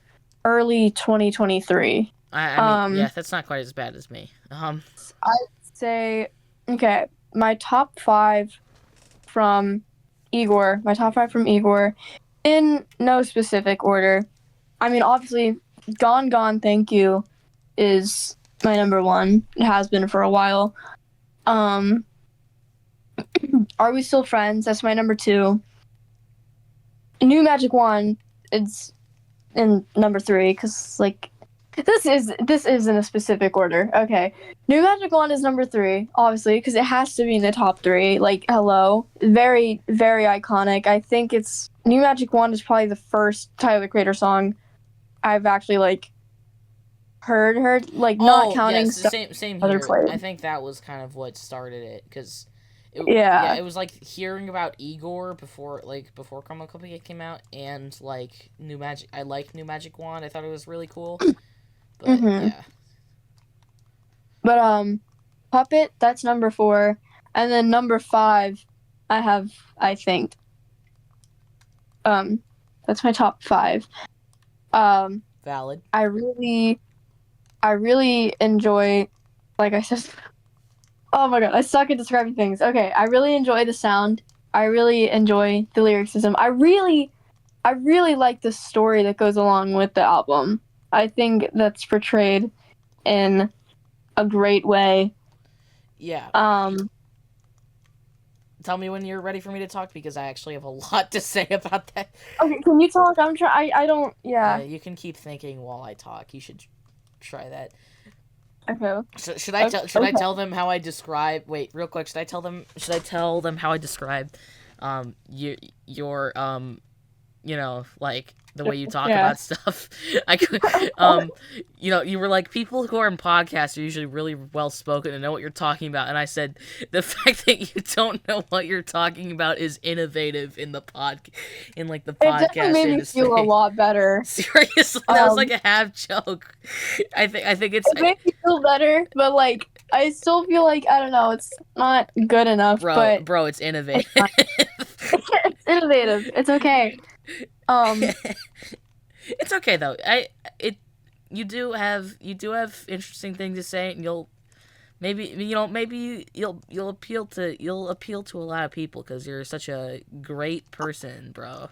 early 2023. I mean, yeah, that's not quite as bad as me. I'd say okay, my top 5 from Igor, in no specific order. I mean, obviously, Gone Gone Thank You is my number 1. It has been for a while. Are We Still Friends? That's my number 2. New Magic Wand, it's in number 3 because like This is in a specific order. Okay, New Magic Wand is number 3, obviously, because it has to be in the top 3. Like, hello, very very iconic. I think it's New Magic Wand is probably the first Tyler the Creator song I've actually like heard, like not Oh counting yes, stuff same other here. played. I think that was kind of what started it, because yeah, Yeah. it was like hearing about Igor before Chromacopia came out, and like New Magic. I liked New Magic Wand. I thought it was really cool. But Mhm. yeah, But Puppet, that's number 4, and then number 5, I have I think um that's my top 5. Um, valid. I really enjoy, like I said. Oh my god, I suck at describing things. Okay, I really enjoy the sound. I really enjoy the lyric system. I really like the story that goes along with the album. I think that's portrayed in a great way. Yeah. Um, Tell me when you're ready for me to talk, because I actually have a lot to say about that. okay, can you talk? I'm try. I don't. Yeah. You can keep thinking while I talk. You should try that. Okay. Should I tell Should I Okay. tell them how I describe? Wait, real quick. Should I tell them how I describe, your like the way you talk Yeah. about stuff. I could, you were like, people who are in podcasts are usually really well spoken and know what you're talking about, and I said the fact that you don't know what you're talking about is innovative in the It definitely podcast made me feel a industry. lot better. Seriously, that was like Um, a half joke. I think it's it made me feel better, but like I still feel like I don't know. It's not good enough, but bro, it's it's innovative. fine. It's innovative. It's okay. Um, It's okay though. It you do have interesting things to say, and maybe you'll appeal to a lot of people because you're such a great person, bro.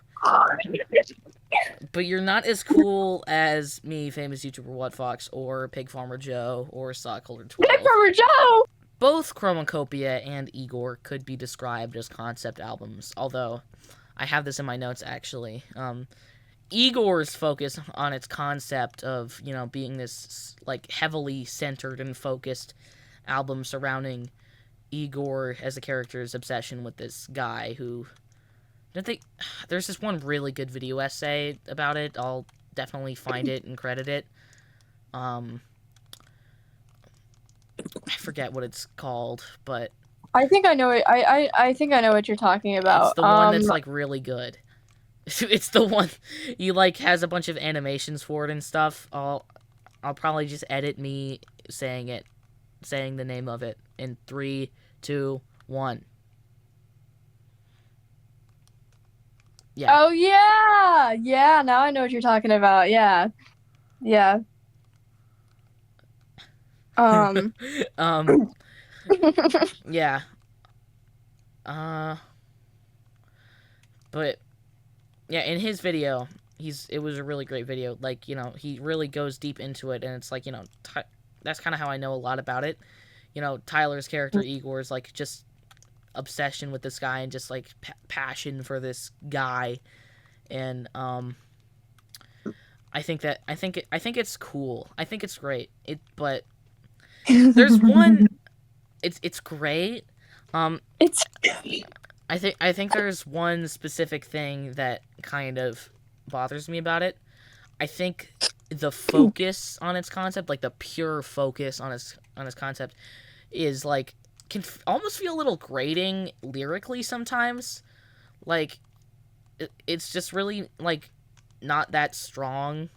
But you're not as cool as me, famous YouTuber WhatFox, or Pig Farmer Joe, or Stockholder Dick 12. Farmer Joe. Both Chromacopia and Igor could be described as concept albums, although I have this in my notes actually. Igor's focus on its concept of, being this like heavily centered and focused album surrounding Igor as a character's obsession with this guy who don't think there's this one really good video essay about it. I'll definitely find it and credit it. Um I forget what it's called, but I think I know it. I think I know what you're talking it's about. the one that's like really good. It's the one you like has a bunch of animations for it and stuff. I'll probably just edit me saying the name of it in 3, 2, 1. Yeah. Oh yeah, yeah. Now I know what you're talking about. Yeah, yeah. Um, um. Yeah. Uh. But yeah, in his video, it was a really great video. Like, he really goes deep into it, and it's like, that's kind of how I know a lot about it. Tyler's character Igor's like just obsession with this guy and just like passion for this guy, and I think it's cool. I think it's great. But there's one. It's great. it's I think there's one specific thing that kind of bothers me about it. I think the focus on its concept, like the pure focus on its concept, is like can almost feel a little grating lyrically sometimes. Like it's just really like not that strong.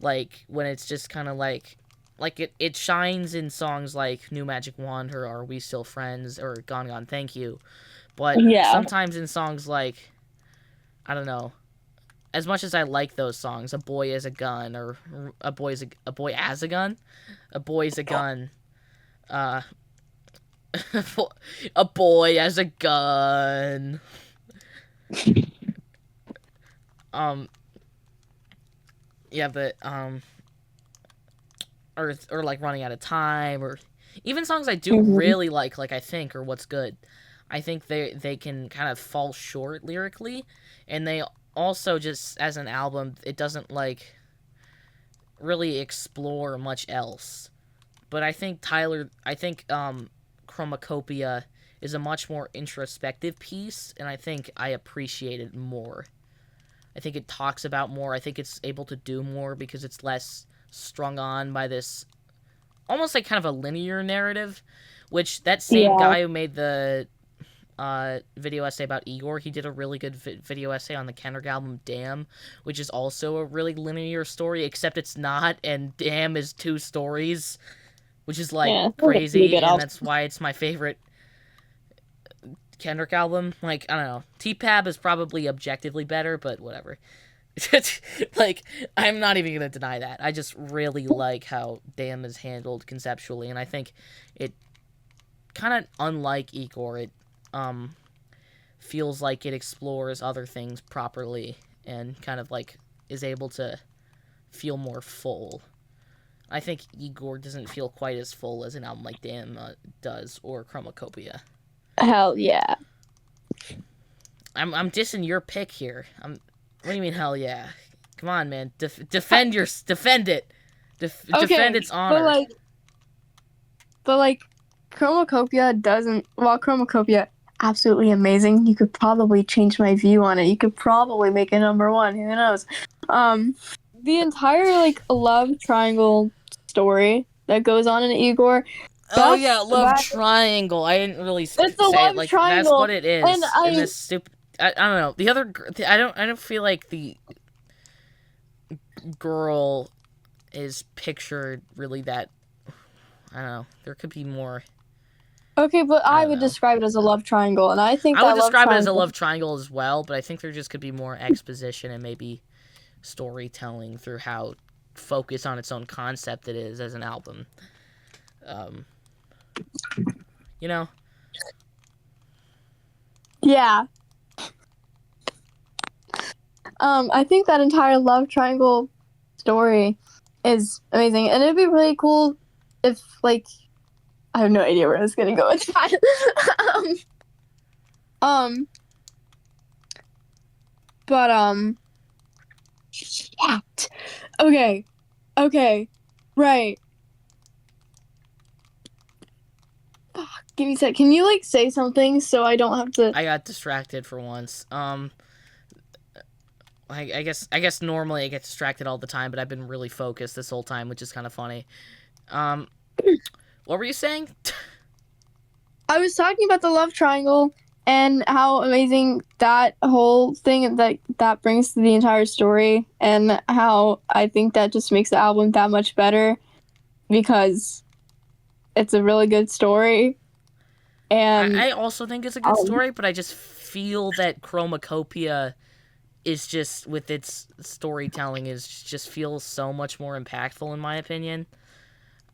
Like when it's just kind of like it shines in songs like New Magic Wand or Are We Still Friends or Gone Gone Thank You, but yeah. sometimes in songs like, I don't know, as much as I like those songs, A Boy Is a Gun, or A Boy As a Gun, A Boy's a Gun, uh, A Boy As a Gun, um, yeah, but, or like Running Out of Time, or even songs I do Mhm. really like I think, or What's Good. I think they can kind of fall short lyrically, and they also just as an album, it doesn't like really explore much else. But I think Chromakopia is a much more introspective piece, and I think I appreciate it more. I think it talks about more. I think it's able to do more because it's less strung on by this almost like kind of a linear narrative, which that same guy who made the video essay about IGOR, he did a really good video essay on the Kendrick album Damn, which is also a really linear story, except it's not, and Damn is 2 stories, which is like crazy, and that's why it's my favorite Kendrick album. Like, I don't know, T-Pab is probably objectively better, but whatever. Like, I'm not even gonna deny that. I just really like how Damn is handled conceptually, and I think it kind of, unlike Igor, it feels like it explores other things properly and kind of like is able to feel more full. I think Igor doesn't feel quite as full as an album like Damn does, or Chromakopia. Hell yeah. I'm dissing your pick here. What do you mean, hell yeah? Come on, man. Defend it. Defend its honor. But like, Chromakopia doesn't. While Chromakopia, absolutely amazing. You could probably change my view on it. You could probably make it number 1. Who knows? The entire like love triangle story that goes on in Igor. Oh yeah, love triangle. I didn't really say it like triangle. That's what it is. And this stupid. I don't know. The other. I don't feel like the girl is pictured really that. I don't know. There could be more. Okay, but I would describe it as a love triangle, and I think I would describe it as a love triangle as well. But I think there just could be more exposition and maybe storytelling through how focused on its own concept it is as an album. You know? Yeah. I think that entire love triangle story is amazing, and it'd be really cool if, like, I have no idea where I was gonna go with that. Shit. Okay, right. Give me a sec. Can you, like, say something so I don't have to... I got distracted for once. I guess normally I get distracted all the time, but I've been really focused this whole time, which is kind of funny. What were you saying? I was talking about the love triangle and how amazing that whole thing that brings to the entire story, and how I think that just makes the album that much better because it's a really good story. And I also think it's a good story, but I just feel that Chromakopia is just, with its storytelling, just feels so much more impactful in my opinion.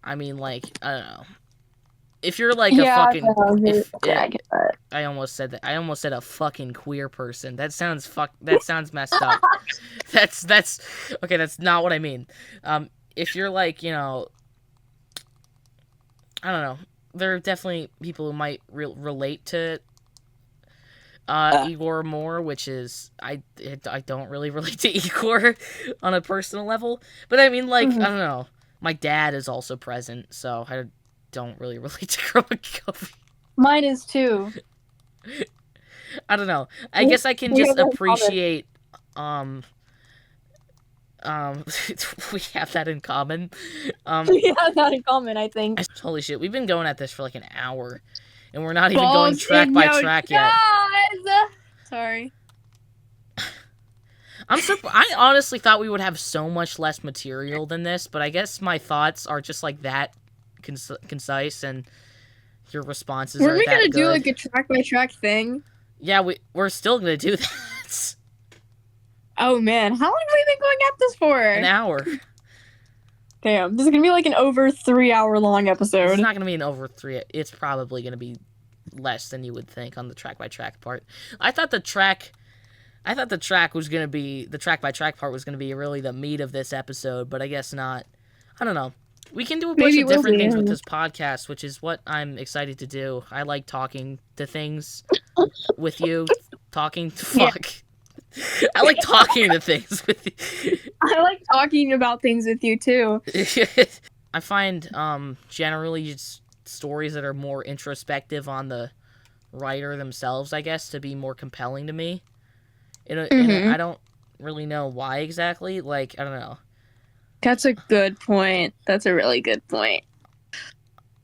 I mean, like, I don't know. If you're like a fucking, I almost said that. I almost said a fucking queer person. That sounds messed up. That's okay. That's not what I mean. If you're like, you know, I don't know. There are definitely people who might relate to Igor more, which is I don't really relate to Igor on a personal level. But I mean, like, I don't know. My dad is also present, so I don't really relate to Chromakopia. Mine is too. I don't know. I guess I can just appreciate we have that in common. We have that in common, I think. Holy shit, we've been going at this for like an hour, and we're not even going track by track yet. Sorry. I honestly thought we would have so much less material than this, but I guess my thoughts are just like that concise, and your responses are that good. We're gonna do like a track by track thing. Yeah, we're still gonna do that. Oh man, how long have we been going at this for? An hour. Damn, this is gonna be like an over 3 hour long episode. It's not gonna be an over 3. It's probably gonna be less than you would think on the track by track part. I thought the track was gonna be, the track by track part was gonna be really the meat of this episode, but I guess not. I don't know. We can do a bunch of different things with this podcast, which is what I'm excited to do. I like talking to things with you. Fuck. I like talking to things with you. I like talking about things with you too. I find generally stories that are more introspective on the writer themselves, I guess, to be more compelling to me. I don't really know why exactly. Like, I don't know. That's a good point. That's a really good point.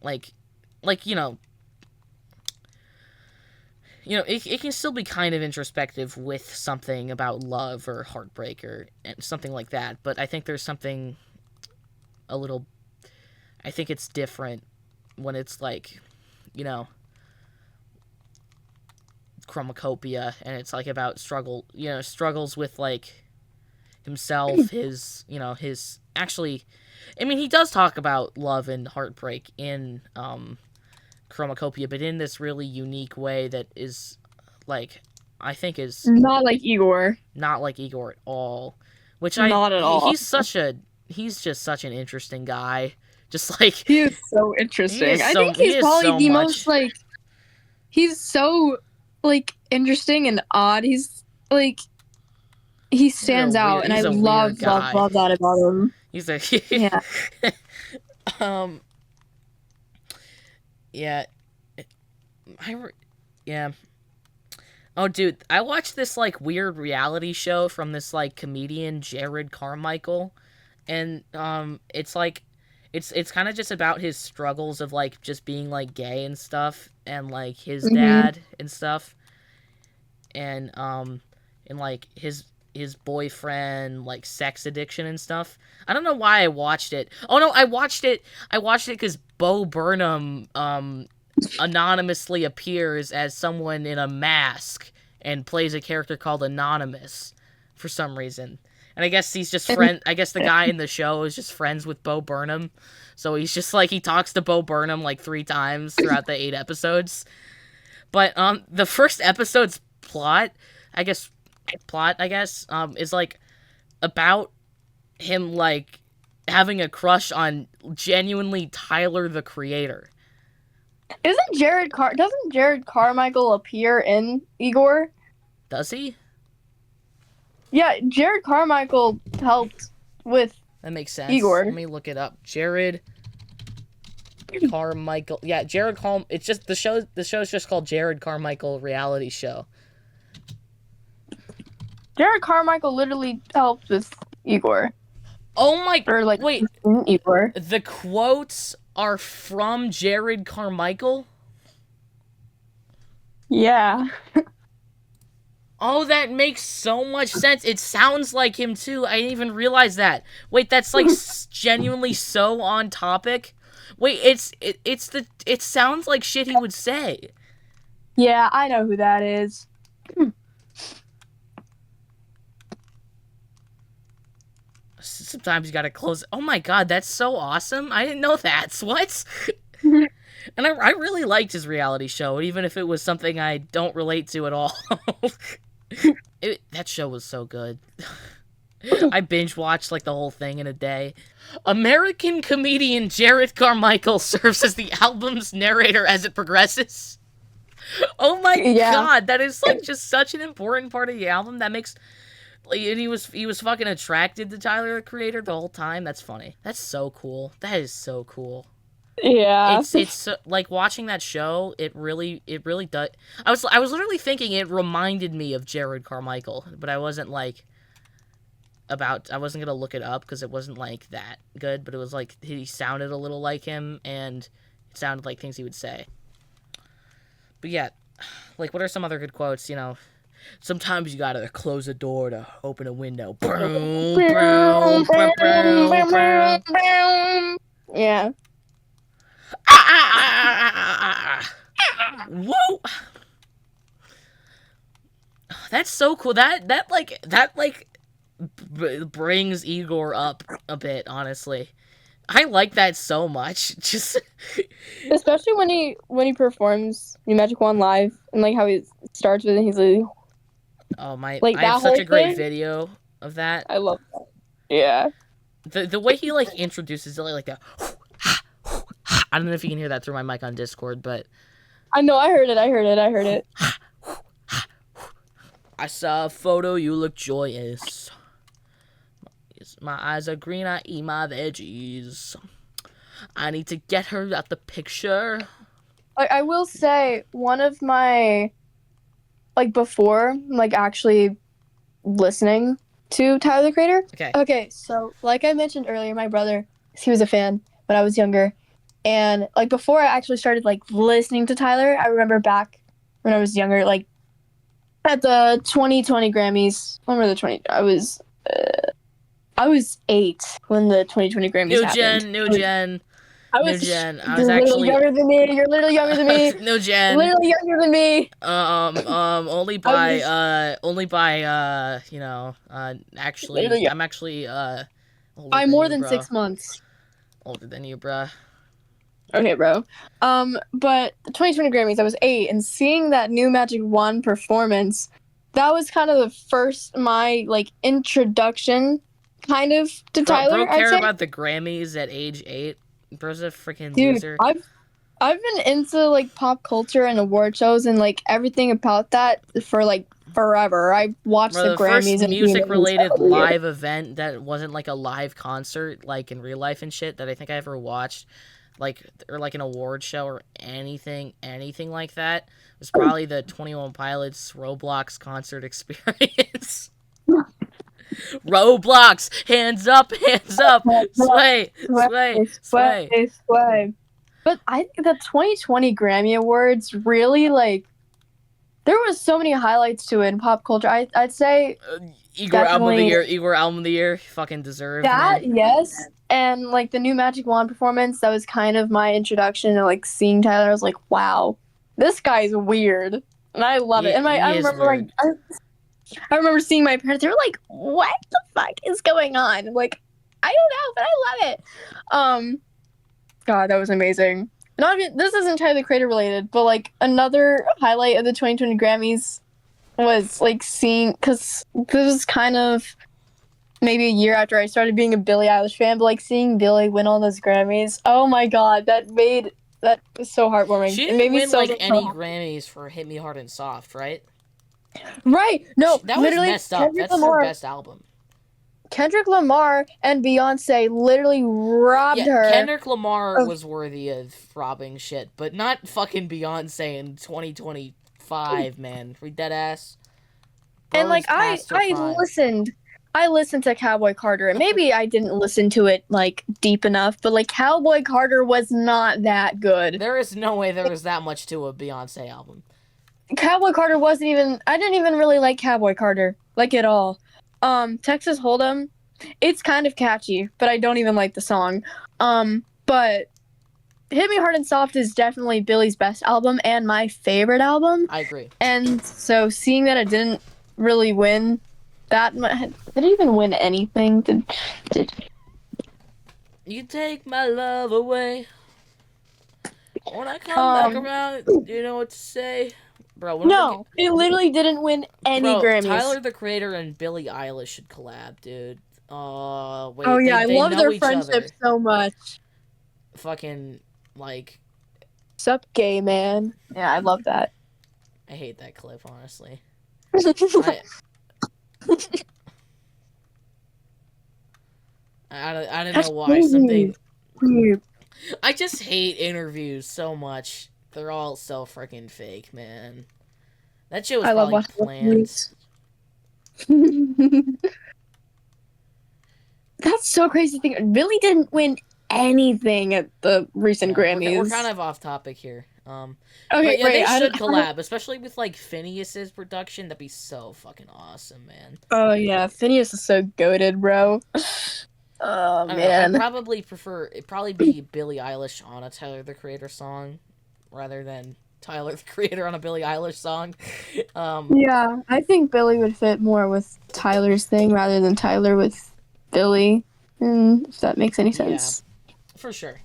Like, you know, it can still be kind of introspective with something about love or heartbreak or something like that. But I think there's something a little. I think it's different when it's like, you know, Chromakopia, and it's like about struggles with like himself, his actually. I mean, he does talk about love and heartbreak in Chromakopia, but in this really unique way that is, like, I think is Not like Igor. not like Igor at all. Which Not at all. He's just such an interesting guy. Just like He is so interesting. I think he he's is probably so the much. most like. He's so like interesting and odd. He's like. He stands out, and I love that about him. He's a Yeah. Yeah. Yeah. Oh, dude, I watched this like weird reality show from this like comedian Jared Carmichael, and it's like, it's kind of just about his struggles of like just being like gay and stuff, and like his dad and stuff, and like his boyfriend, like sex addiction and stuff. I don't know why I watched it. Oh no, I watched it because Bo Burnham anonymously appears as someone in a mask and plays a character called Anonymous for some reason. And I guess he's just I guess the guy in the show is just friends with Bo Burnham. So he's just like, he talks to Bo Burnham like 3 times throughout the 8 episodes. But the first episode's plot, I guess, is like about him like having a crush on genuinely Tyler the Creator. Doesn't Jared Carmichael appear in Igor? Does he? Yeah, Jared Carmichael helped with That makes sense. Igor. Let me look it up. Jared Carmichael. Yeah, it's just the show's just called Jared Carmichael Reality Show. Jared Carmichael literally helped with Igor. Oh my! Wait, Igor. The quotes are from Jared Carmichael? Yeah. Oh, that makes so much sense. It sounds like him too. I didn't even realize that. Wait, that's like genuinely so on topic. Wait, it sounds like shit he would say. Yeah, I know who that is. Sometimes you gotta close. Oh my god, that's so awesome! I didn't know that. What? And I really liked his reality show, even if it was something I don't relate to at all. That show was so good. I binge watched like the whole thing in a day. American comedian Jared Carmichael serves as the album's narrator as it progresses. Oh my god, that is like just such an important part of the album. That makes, like, and he was fucking attracted to Tyler the Creator the whole time. That's funny. That's so cool. That is so cool. Yeah. It's like watching that show. It really does. I was literally thinking it reminded me of Jared Carmichael, but I wasn't like I wasn't gonna look it up because it wasn't like that good. But it was like he sounded a little like him, and it sounded like things he would say. But yeah, like, what are some other good quotes? You know, sometimes you gotta close a door to open a window. Yeah. Whoa! That's so cool. That brings Igor up a bit. Honestly, I like that so much. Just especially when he performs New Magic Wand live, and like how he starts with it. He's like, oh my! Like, I have such a great video of that. I love that. Yeah. The way he like introduces it like that. I don't know if you can hear that through my mic on Discord, but I know, I heard it. I saw a photo, you look joyous. My eyes are green, I eat my veggies. I need to get her out the picture. I will say one of my before actually listening to Tyler the Creator. Okay. Okay, so like I mentioned earlier, my brother, he was a fan when I was younger, and before I actually started listening to Tyler, I remember back when I was younger, at the 2020 Grammys. When were the 20? I was 8 when the 2020 Grammys happened. New gen. I New was gen. I was You're literally actually younger than me. You're literally younger than me. new gen. Literally younger than me. Only by actually, Literally, I'm actually older I'm than more you, than bro. 6 months. Older than you, bruh. Okay, bro. But the 2020 Grammys, I was 8, and seeing that new Magic One performance, that was kind of the first introduction, kind of to Bro Tyler. I'd care say, about the Grammys at age 8. Bro's a freaking dude, loser. I've been into pop culture and award shows and everything about that for forever. I watched Bro, the the first Grammys and VMAs music-related every year. live event that wasn't like a live concert, like in real life and shit, that I think I ever watched, or an award show or anything like that, was probably the 21 Pilots Roblox concert experience. Roblox, hands up, sway, sway, Sway, sway. sway, sway. But I think the 2020 Grammy Awards really there was so many highlights to it in pop culture. I'd say Igor album of the definitely year, Igor album of the year, fucking deserved, that, man. yes. And the new Magic Wand performance, that was kind of my introduction to seeing Tyler. I was like, wow, this guy's weird. And I love it. And I He is remember weird. I remember seeing my parents, they were like, what the fuck is going on? I don't know, but I love it. God, that was amazing. Not even, this isn't Tyler the Creator related, but another highlight of the 2020 Grammys was seeing, because this was kind of maybe a year after I started being a Billie Eilish fan, but seeing Billie win all those Grammys, oh my God, that was so heartwarming. She It made didn't me win so any happy. Grammys for "Hit Me Hard and Soft," right? Right? No, That was literally, messed up. That's her best album. Kendrick Lamar and Beyonce literally robbed Yeah, her. Kendrick Lamar was worthy of robbing shit, but not fucking Beyonce in 2025, man. Read that ass. And Bro's past her prime. I listened to Cowboy Carter, and maybe I didn't listen to it deep enough, but Cowboy Carter was not that good. There is no way there was that much to a Beyonce album. Cowboy Carter wasn't even, I didn't even really like Cowboy Carter at all. Texas Hold'em, it's kind of catchy, but I don't even like the song. But Hit Me Hard and Soft is definitely Billie's best album and my favorite album. I agree. And so seeing that it didn't really win that much, did it even win anything? Did You take my love away. When I come back around, you know what to say. Bro, no, it literally didn't win any Grammys. Tyler the Creator and Billie Eilish should collab, dude. Wait. Oh yeah, I they love know their each friendship other. so much. Fucking, Sup, gay man. Yeah, I love that. I hate that clip, honestly. I don't know why something. Weird. I just hate interviews so much. They're all so freaking fake, man. That shit was probably planned. That's so crazy to think. Billie didn't win anything at the recent Grammys. We're kind of off topic here. Okay, but yeah, wait, they should collab, especially with Phineas's production. That'd be so fucking awesome, man. Oh yeah, Phineas is so goated, bro. Oh man, I'd probably prefer it'd probably be Billie Eilish on a Tyler the Creator song, rather than Tyler the Creator on a Billie Eilish song. Yeah, I think Billie would fit more with Tyler's thing rather than Tyler with Billie, if that makes any sense. Yeah, for sure.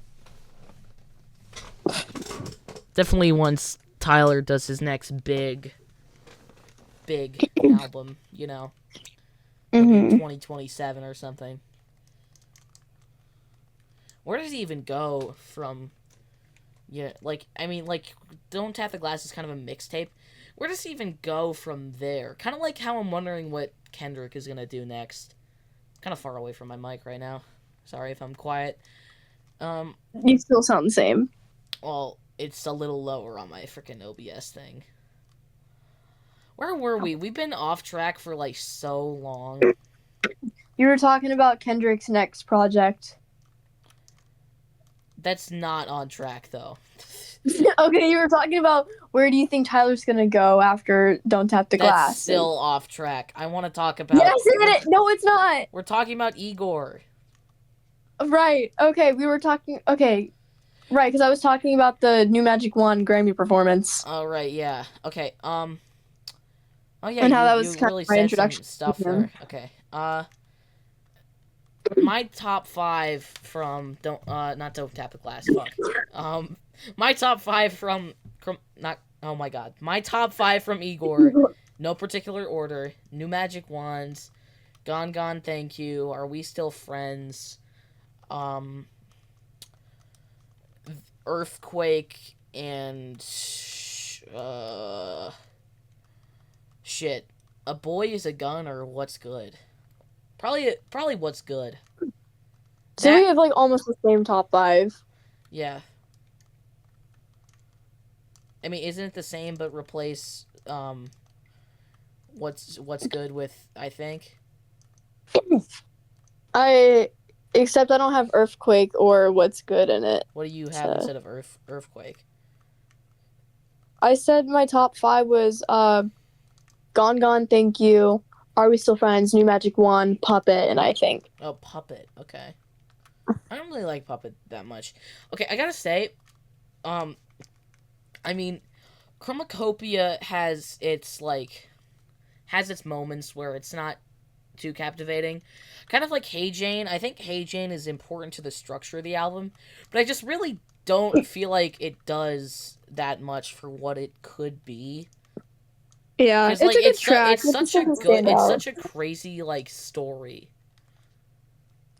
Definitely once Tyler does his next big album, maybe 2027 or something. Where does he even go from Yeah, like I mean, like Don't Tap the Glass is kind of a mixtape. Where does it even go from there? Kind of like how I'm wondering what Kendrick is gonna do next. Kind of far away from my mic right now. Sorry if I'm quiet. Um, You still sound the same. well, it's a little lower on my freaking OBS thing. Where were we? We've been off track for like so long. You were talking about Kendrick's next project. That's not on track though. Okay, you were talking about where do you think Tyler's gonna go after Don't Tap the That's Glass? still off track. I want to talk about. Yes, no, it's not. We're talking about Igor. Right. Okay, we were talking. Okay, right, because I was talking about the New Magic One Grammy performance Oh right, yeah. Okay. Oh yeah, and how that you was kind of really my said some introduction stuff to him. there. Okay. My top five from Don't Tap the Glass. Fuck. My top five from not. Oh my god. My top five from Igor. No particular order. New Magic Wands. Gone Gone Thank You. Are We Still Friends? Um. Earthquake and shit. A Boy Is a Gun or What's Good? Probably What's Good. So we That have like almost the same top five. yeah. I mean, isn't it the same but replace what's good with I think? I except I don't have Earthquake or What's Good in it. What do you have So instead of Earthquake? I said my top five was Gone Gone Thank You, Are We Still Friends, New Magic One, Puppet, and I think. Oh, Puppet. Okay. I don't really like Puppet that much. Okay, I gotta say, um, I mean, Chromacopia has its moments where it's not too captivating. Kind of like Hey Jane. I think Hey Jane is important to the structure of the album, but I just really don't feel like it does that much for what it could be. Yeah, Because it's like a good track. It just doesn't stand it's out. such a crazy like story.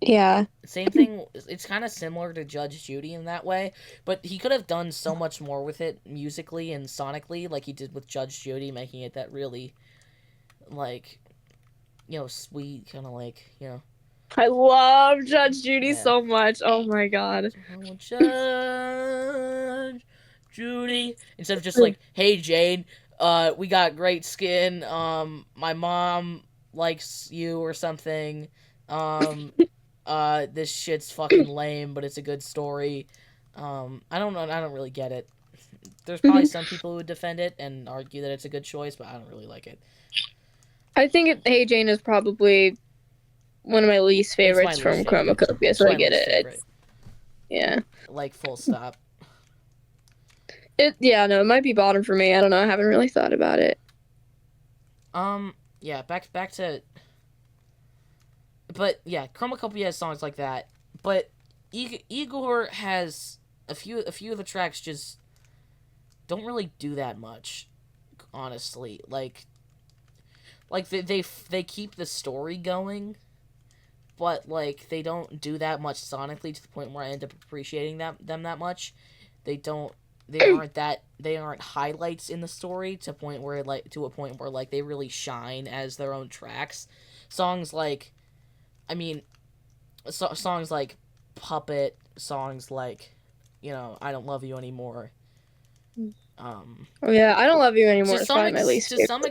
Yeah. Same thing. It's kind of similar to Judge Judy in that way, but he could have done so much more with it musically and sonically, like he did with Judge Judy, making it that really like sweet kind of like I love Judge Judy yeah. so much. Oh my god. Oh, Judge Judy. Instead of just like, hey Jane, we got great skin. My mom likes you or something. Um, this shit's fucking lame, but it's a good story. I don't know. I don't really get it. There's probably some people who would defend it and argue that it's a good choice, but I don't really like it. I think Hey Jane is probably one of my least It's my favorites least from favorite. Chromacopia, It's so I my get least it. favorite. Yeah. Like full stop. Yeah, no, it might be bottom for me. I don't know. I haven't really thought about it. Yeah, back to but yeah, Chromacopia has songs like that. But Igor has a few of the tracks just don't really do that much, honestly. Like they keep the story going, but like they don't do that much sonically to the point where I end up appreciating them that much. They don't they aren't highlights in the story to a point where like they really shine as their own tracks. Songs like I mean songs like Puppet, songs like I Don't Love You Anymore. Oh yeah, I don't love you anymore. It's probably my least To some favorite.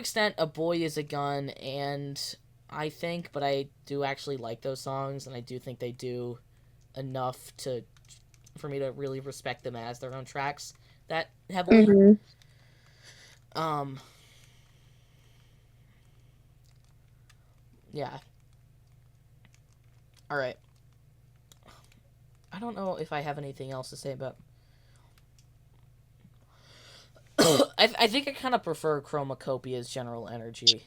extent, A Boy Is a Gun, and I think, but I do actually like those songs, and I do think they do enough for me to really respect them as their own tracks that heavily. Mm-hmm. Um, yeah. All right. I don't know if I have anything else to say about. I think I kind of prefer Chromacopia's general energy.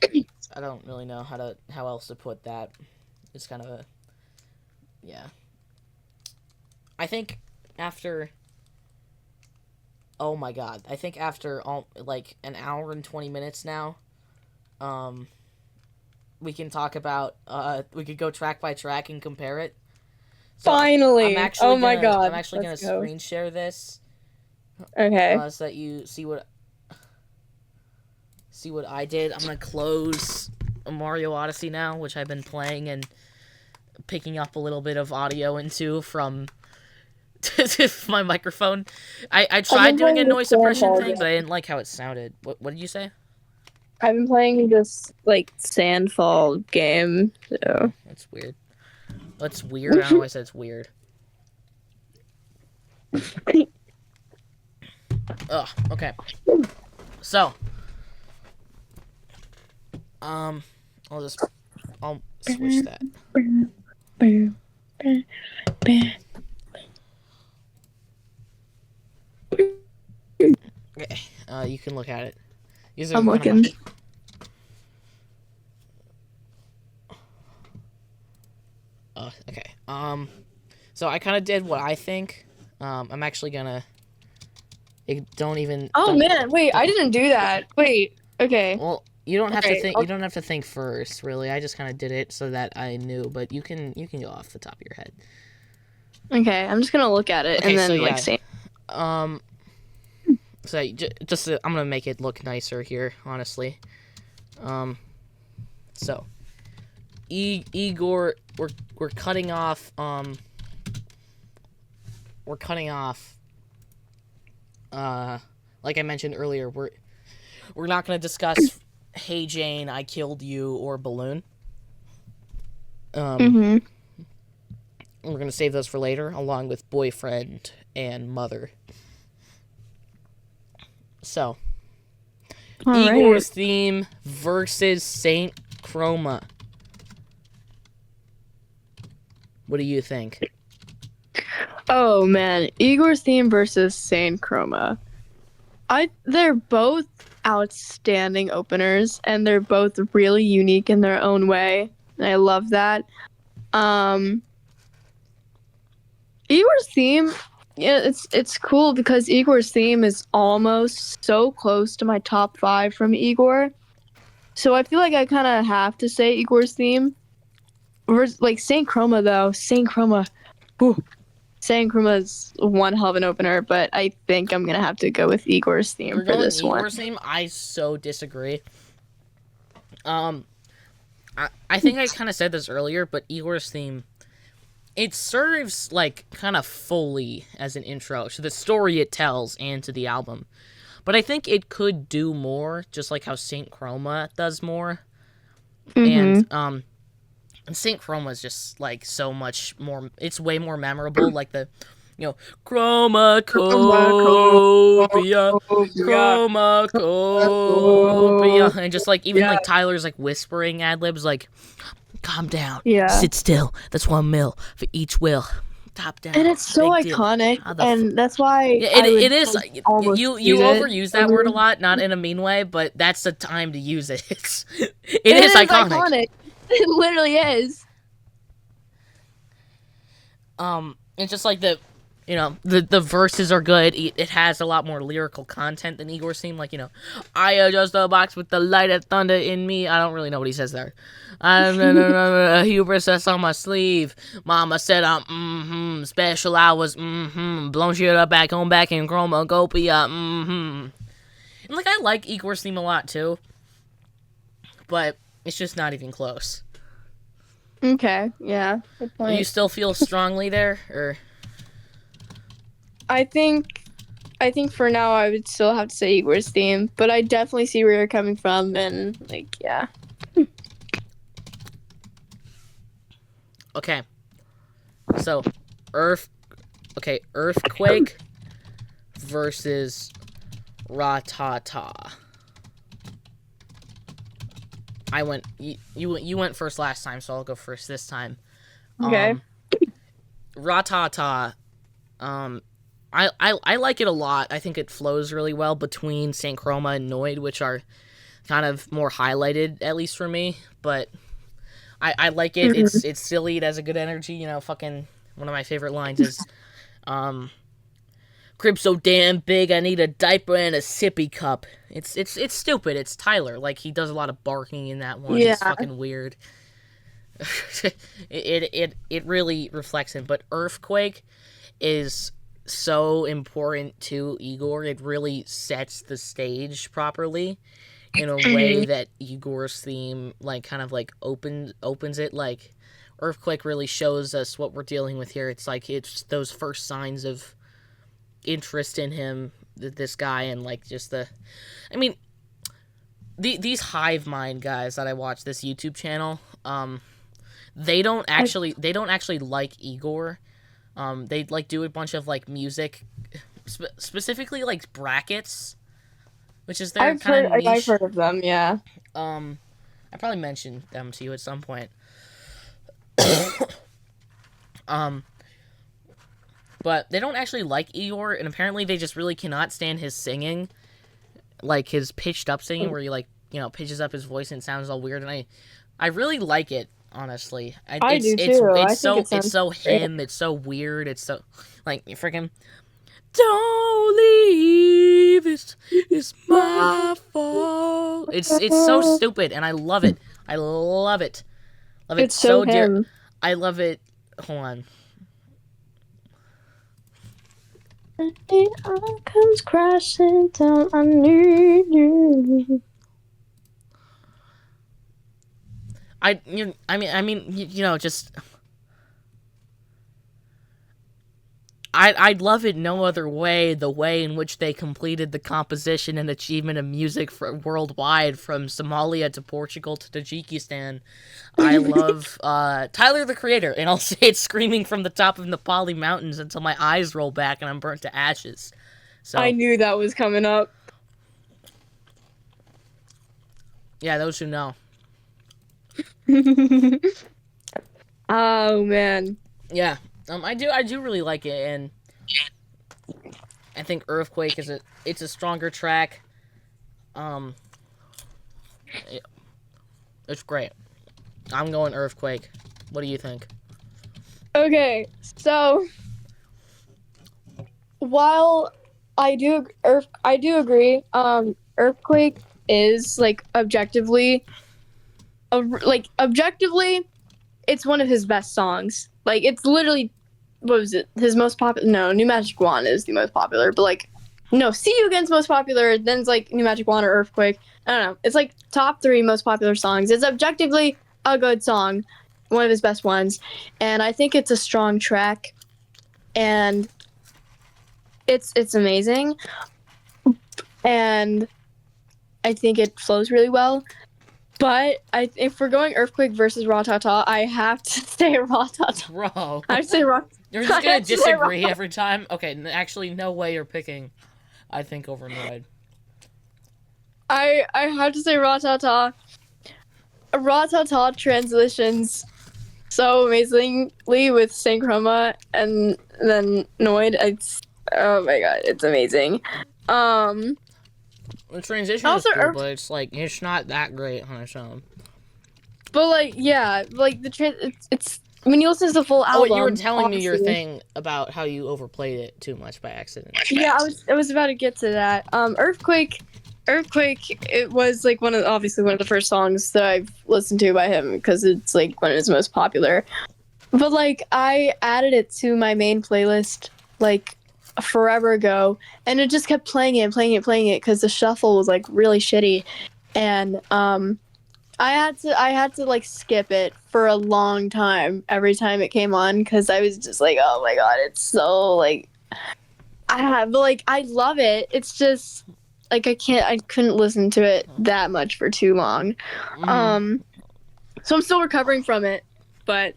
I don't really know how else to put that. It's kind of a yeah. I think after oh my god, I think after like an hour and 20 minutes now, we can talk about we could go track by track and compare it. So I'm Finally! actually Oh my gonna god. Let's go. screen share this Okay. so that you see what I did. I'm gonna close Mario Odyssey now, which I've been playing and picking up a little bit of audio into from my microphone. I I've tried been doing a playing this noise suppression Sandfall thing, but I game. didn't like how it sounded. What did you say? I've been playing this, like, Sandfall game, Oh, so. that's weird. That's weird. I don't know why I said it's weird. Ugh. Okay. So, um, I'll switch that. Okay. You can look at it. These are I'm kind of my. looking. Okay. So I kind of did what I think. I'm actually gonna. Don't even. Oh Don't. man, wait, I Don't. didn't do that. Wait, okay. Well, you don't have to Okay, think. You don't have to think first, really. I just kind of did it so that I knew. But you can go off the top of your head. okay, I'm just gonna look at it Okay. and So then, like, yeah. say. Um. So just I'm gonna make it look nicer here, honestly. So Igor, we're cutting off. We're cutting off. Like I mentioned earlier, we're not gonna discuss Hey Jane, I Killed You, or Balloon. Mm-hmm. We're gonna save those for later, along with Boyfriend and Mother. So, Alright. Igor's theme versus Saint Chroma. What do you think? Oh man, Igor's theme versus Sane Chroma. They're both outstanding openers and they're both really unique in their own way. And I love that. Igor's theme, yeah, it's cool because Igor's theme is almost so close to my top 5 from Igor. So I feel like I kind of have to say Igor's theme. Like Saint Chroma though, Saint Chroma. Whew. Saint Chroma is one hell of an opener, but I think I'm gonna have to go with Igor's theme You're for going this one. Igor's theme? I so disagree. I think I kind of said this earlier, but Igor's theme, it serves like kind of fully as an intro to the story it tells and to the album. But I think it could do more, just like how Saint Chroma does more. Mm-hmm. And Saint Chroma is just like so much more. It's way more memorable. Like the, Chromakopia, Chromakopia, and just like even like Tyler's like whispering ad libs like, calm down, Yeah. sit still. That's 1 mil for each will. Top down. And it's so Big deal. iconic, How the and that's why Yeah, I would it is. almost You use it. overuse that word a lot, not in a mean way, but that's the time to use it. It It is iconic. It literally is. It's just like the verses are good. It has a lot more lyrical content than Igor's theme. Like, I adjust the box with the light of thunder in me. I don't really know what he says there. Hubris that's on my sleeve. Mama said I'm special hours. Blown shit up back home back in Chromakopia. And like I like Igor's theme a lot too, but it's just not even close. Okay, yeah, good Do you point. still feel strongly there, or? I think for now I would still have to say Igor's theme, but I definitely see where you're coming from, and like, yeah. Okay. So, Earthquake versus Ratata. You went first last time, so I'll go first this time. Okay. Ratata. I like it a lot. I think it flows really well between Saint Chroma and Noid, which are kind of more highlighted, at least for me. But I like it. It's silly. It has a good energy. Fucking one of my favorite lines is, "Crib so damn big, I need a diaper and a sippy cup." It's stupid. It's Tyler. Like he does a lot of barking in that one. Yeah. It's fucking weird. it really reflects him. But Earthquake is so important to Igor. It really sets the stage properly in a way Mhm. that Igor's theme like kind of like opens it. Like Earthquake really shows us what we're dealing with here. It's like it's those first signs of interest in him, this guy, and like just I mean, these hive mind guys that I watch this YouTube channel, I, they don't actually like Igor. They like do a bunch of like music, specifically like brackets, which is their kind of I've niche. heard of them. Yeah. Um, I probably mentioned them to you at some point. Um, but they don't actually like Igor, and apparently they just really cannot stand his singing, like his pitched up singing, where he like pitches up his voice and it sounds all weird. And I really like it, honestly. I do too. I think it It's sounds so great. him. It's so weird. It's so like freaking don't leave. It's my fault. It's so stupid, and I love it. I love it. Love it It's so so dear. him. I love it. Hold on. It all comes crashing down. I need you. Just I'd love it no other way. The way in which they completed the composition and achievement of music worldwide, from Somalia to Portugal to Tajikistan. I love Tyler the Creator, and I'll say it screaming from the top of the Nepali mountains until my eyes roll back and I'm burnt to ashes. I So knew that was coming up. yeah, those who know. Oh man. Yeah, I do really like it, and I think Earthquake it's a stronger track. Um, it, it's great. I'm going Earthquake. What do you think? Okay, so while I do agree. Earthquake is like objectively, it's one of his best songs. Like it's literally, what was it? His most popular? No, New Magic Wand is the most popular. But like, no, See You Again's most popular. Then it's like New Magic Wand or Earthquake. I don't know. It's like top 3 most popular songs. It's objectively a good song, one of his best ones, and I think it's a strong track, and it's amazing, and I think it flows really well. But if we're going Earthquake versus Ratata, I have to say Ratata. Bro, I have to say Ratata. you're just gonna disagree every time? Okay, actually, no way you're picking, I think, over Noid. I have to say Ratata. Ratata transitions so amazingly with Synchroma, and then Noid. It's, oh my god, it's amazing. The transition is Also, cool, but it's like it's not that great on its own. but like, yeah, like it's when you listen to the full Oh, album. wait, you were telling me your honestly, thing about how you overplayed it too much by accident. Yeah, I was about to get to that. Earthquake. It was like obviously one of the first songs that I've listened to by him because it's like one of his most popular. But like I added it to my main playlist like forever ago, and it just kept playing it, because the shuffle was like really shitty, and I had to like skip it for a long time every time it came on because I was just like, oh my god, it's so like but like I love it. It's just like I couldn't listen to it that much for too long. Mm-hmm. So I'm still recovering from it, but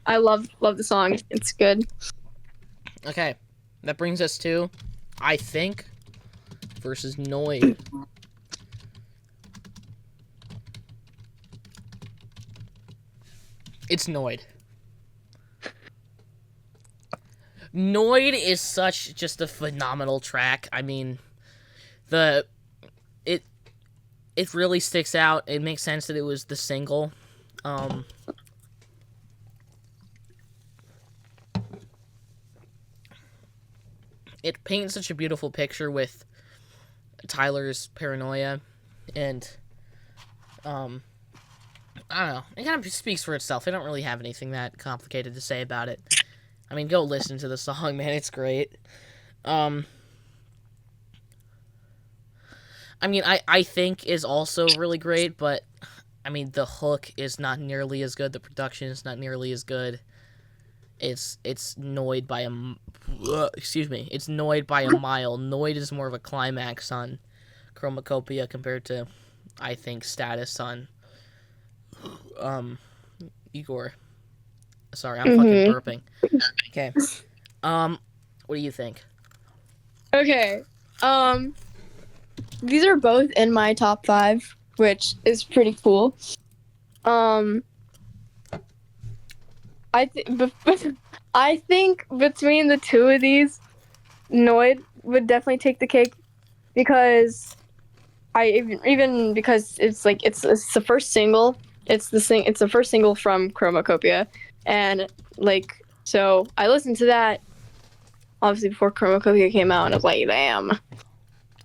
I love the song. It's good. Okay, that brings us to, I think, versus Noid. It's Noid. Noid is such just a phenomenal track. I mean, the it it really sticks out. It makes sense that it was the single. It paints such a beautiful picture with Tyler's paranoia, and I don't know. It kind of speaks for itself. I don't really have anything that complicated to say about it. I mean, go listen to the song, man. It's great. I mean, I think is also really great, but I mean, the hook is not nearly as good. The production is not nearly as good. It's Noid by a excuse me. It's Noid by a mile. Noid is more of a climax on Chromakopia compared to, I think, Status on Igor. Sorry, I'm fucking burping. Okay. What do you think? Okay. These are both in my top 5, which is pretty cool. I think between the two of these, Noid would definitely take the cake because even because it's like it's the first single. It's the first single from Chromacopia, and like so I listened to that obviously before Chromacopia came out, and I was like, damn,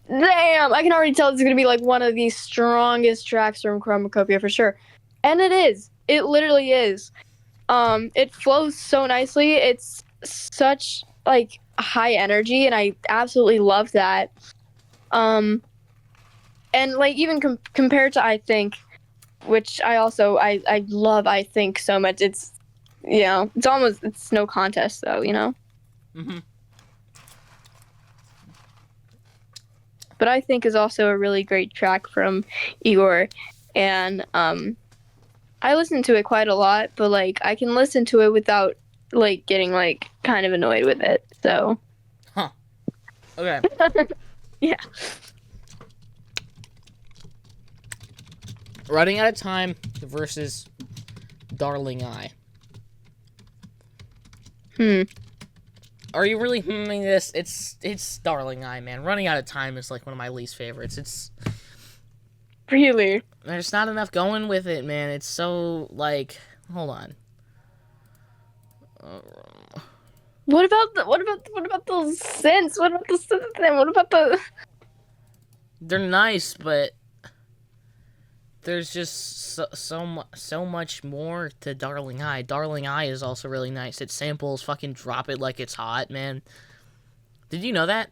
I can already tell this is gonna be like one of the strongest tracks from Chromacopia for sure, and it is. It literally is. It flows so nicely. It's such like high energy, and I absolutely love that. And like even compared to I Think, which I love I Think so much. It's it's no contest though, you know. Mhm. But I Think is also a really great track from Igor, and I listen to it quite a lot, but like I can listen to it without like getting like kind of annoyed with it. So Huh. Okay. yeah. Running Out of Time versus Darling Eye. Are you really humming this? It's Darling Eye, man. Running Out of Time is like one of my least favorites. It's Really? there's not enough going with it, man. It's so like hold on. What about the synths? What about the synths? And what about the? They're nice, but there's just so much more to Darling Eye. Darling Eye is also really nice. It samples fucking Drop It Like It's Hot, man. Did you know that?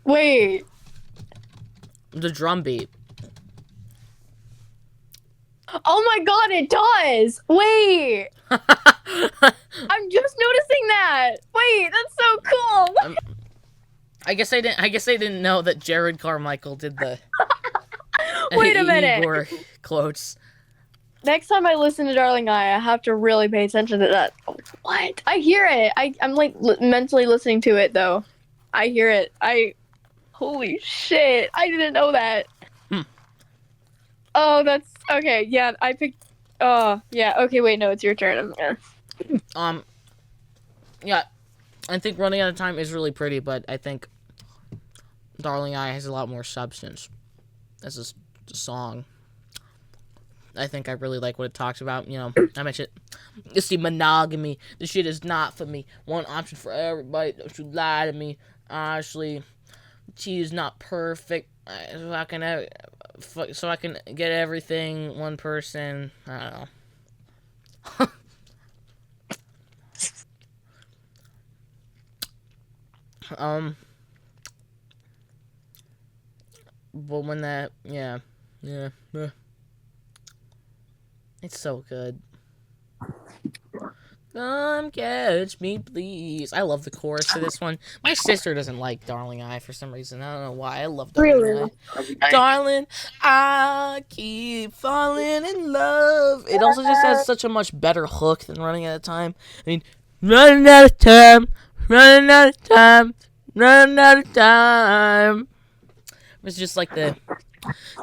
Wait. The drum beat. Oh my god, it does. Wait. I'm just noticing that. Wait, that's so cool. I guess I didn't know that Jared Carmichael did the Wait a minute. Igor quotes. Next time I listen to Darling Eye, I have to really pay attention to that. What? I hear it. I'm like mentally listening to it though. I hear it. Holy shit! I didn't know that. Oh, that's okay. Yeah, I picked. Oh, yeah. Okay, wait. No, it's your turn. Yeah, I think Running Out of Time is really pretty, but I think Darling Eye has a lot more substance as a song. I think I really like what it talks about. You know, I mentioned, you see, monogamy. This shit is not for me. One option for everybody. Don't you lie to me. Honestly, she's not perfect. So I can get everything. One person. I don't know. But when that, yeah. It's so good. Come catch me, please. I love the chorus to this one. My sister doesn't like Darling Eye for some reason. I don't know why. I love Darling Eye. Darling, I keep falling in love. It also just has such a much better hook than Running Out of Time. I mean, running out of time, running out of time, running out of time. It's just like the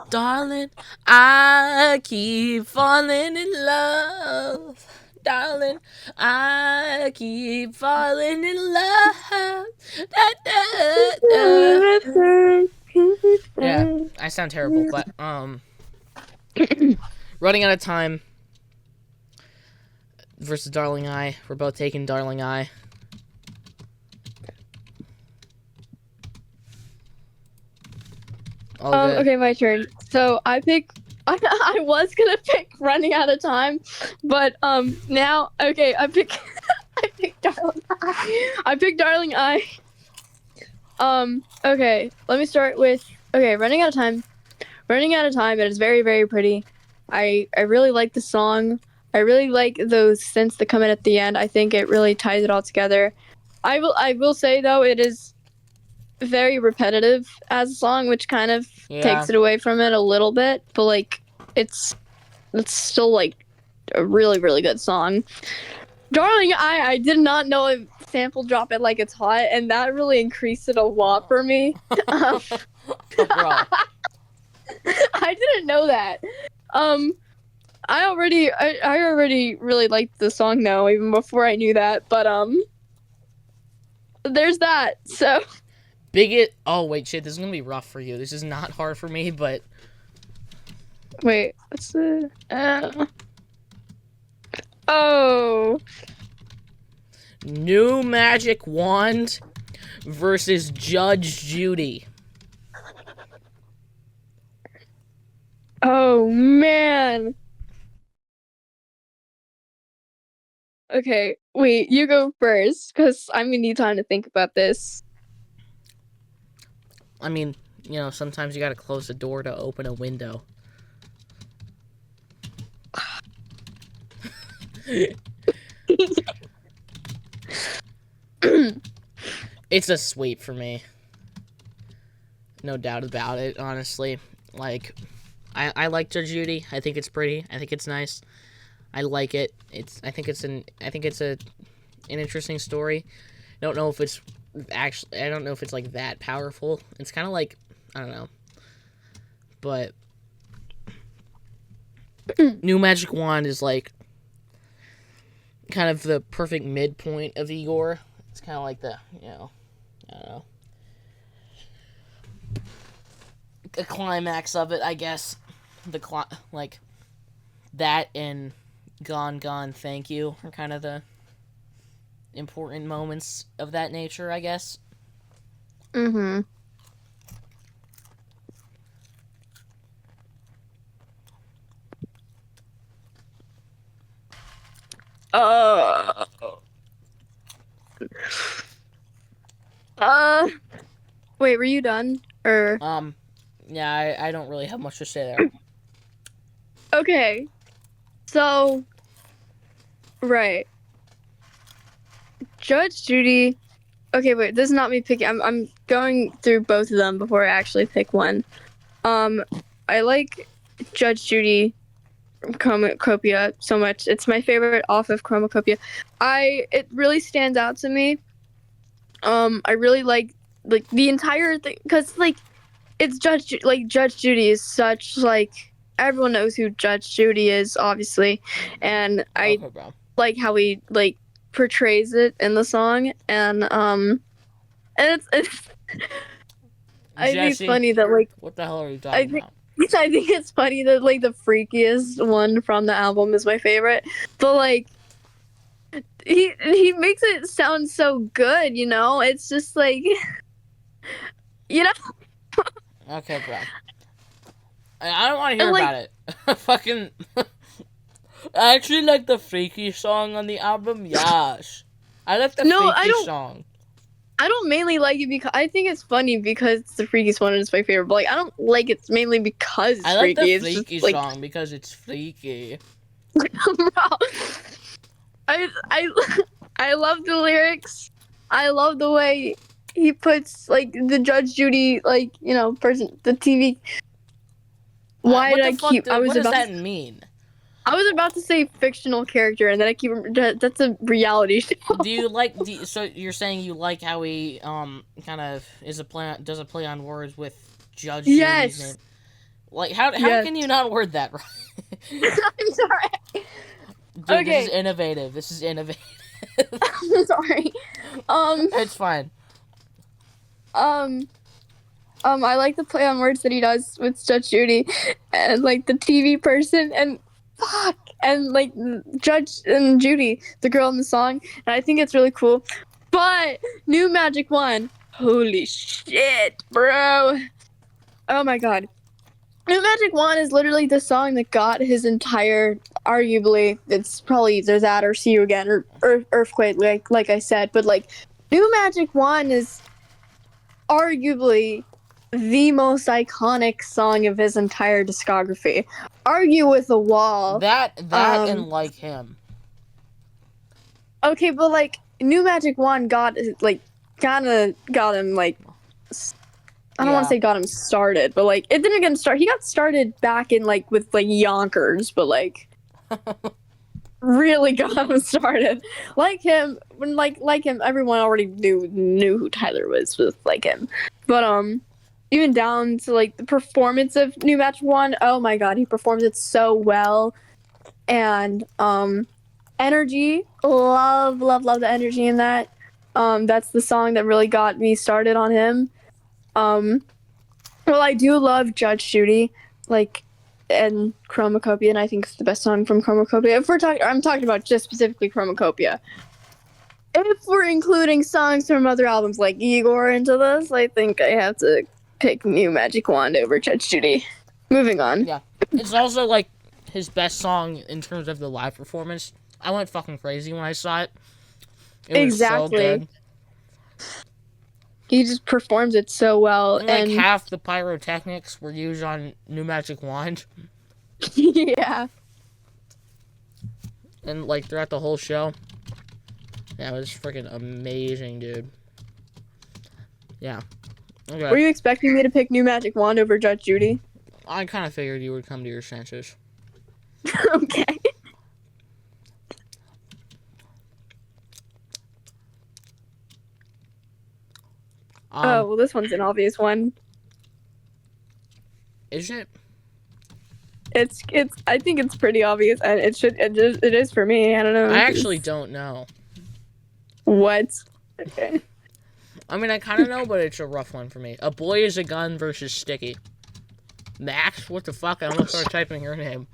darling, I keep falling in love. Darling, I keep falling in love. Da, da, da. Yeah, I sound terrible, but Running Out of Time versus Darling Eye. We're both taking Darling Eye. Okay, my turn. So I pick I was gonna pick Running Out of Time, but now okay, I pick I picked Darling Eye. I picked Darling Eye. Okay, let me start with Running Out of Time. Running Out of Time. It is very, very pretty. I really like the song. I really like those synths that come in at the end. I think it really ties it all together. I will say though, it is very repetitive as a song, which kind of Yeah. takes it away from it a little bit. But like, it's still like a really, really good song. Darling, I did not know it sample drop it like it's hot, and that really increased it a lot for me. Bro. I didn't know that. Um, I already really liked the song though, even before I knew that. But there's that. So Oh wait, shit. This is gonna be rough for you. This is not hard for me, but wait, what's the? Oh, New Magic Wand versus Judge Judy. oh man. Okay, wait, you go first, because I'm gonna need time to think about this. I mean, sometimes you gotta close the door to open a window. It's a sweep for me. No doubt about it, honestly. Like, I like Judge Judy. I think it's pretty. I think it's nice. I like it. I think it's an interesting story. I don't know if it's like that powerful. It's kind of like, I don't know. But New Magic Wand is like kind of the perfect midpoint of Igor. It's kind of like I don't know. The climax of it, I guess. Like that and Gone Gone Thank You are kind of the important moments of that nature, I guess. Mm-hmm. Uh, wait, were you done? Or Yeah, I don't really have much to say there. okay, so right, Judge Judy. Okay, wait, this is not me picking. I'm going through both of them before I actually pick one. I like Judge Judy from Chromacopia so much. It's my favorite off of Chromacopia. It really stands out to me. I really like the entire thing because like it's Judge Judy is such like everyone knows who Judge Judy is obviously, and I Okay, bro. like how he like portrays it in the song and it's I think it's Jesse, funny that like what the hell are you I talking think about? I think it's funny that like the freakiest one from the album is my favorite, but like he makes it sound so good, you know? It's just like you know, Okay, bro. I don't want to hear and like about it. Fucking. I actually like the Freaky song on the album. Yes. I like the no, Freaky song. I don't mainly like it because I think it's funny because it's the freakiest one and it's my favorite. But like, I don't like it mainly because it's I like freaky. the It's Freaky just like, song because it's freaky. bro, I I love the lyrics. I love the way he puts like the Judge Judy person the TV. Why What did the I fuck? keep? What does that mean? I was about to say fictional character, and then I keep. That's a reality show. Do you like? So you're saying you like how he kind of does a play on words with Judge Judy's name? Yes. Like how Yes. can you not word that right? I'm sorry. Dude, Okay. This is innovative. This is innovative. I'm sorry. It's fine. I like the play on words that he does with Judge Judy, and like the TV person, and fuck, and like Judge and Judy, the girl in the song, and I think it's really cool. But New Magic Wand, holy shit, bro! Oh my god, New Magic Wand is literally the song that got his entire, arguably, it's probably either that or See You Again or Earthquake, like I said, but like, New Magic Wand is arguably the most iconic song of his entire discography. Argue with the Wall. That and Like Him. Okay, but like, New Magic Wand got, like, kind of got him, like, I don't want to say got him started, but like it didn't get him started. He got started back in like with like Yonkers, but like really got him started. Like him, everyone already knew who Tyler was with Like Him, but even down to like the performance of New Match One. Oh my God, he performs it so well, and energy, love the energy in that. That's the song that really got me started on him. Well, I do love Judge Judy, like, and Chromacopia, and I think it's the best song from Chromacopia. If we're talking, I'm talking about just specifically Chromacopia. If we're including songs from other albums like Igor into this, I think I have to pick New Magic Wand over Judge Judy. Moving on. Yeah. It's also, like, his best song in terms of the live performance. I went fucking crazy when I saw it. It was so good. He just performs it so well. And half the pyrotechnics were used on New Magic Wand. Yeah. And, like, throughout the whole show. Yeah, it was freaking amazing, dude. Yeah. Okay. Were you expecting me to pick New Magic Wand over Judge Judy? I kind of figured you would come to your senses. Okay. Well, this one's an obvious one. Is it? It's. I think it's pretty obvious, and it is for me. I don't know. I actually don't know. What? Okay. I mean, I kind of know, but it's a rough one for me. A Boy Is a Gun versus Sticky. Max? What the fuck? I almost started typing your name.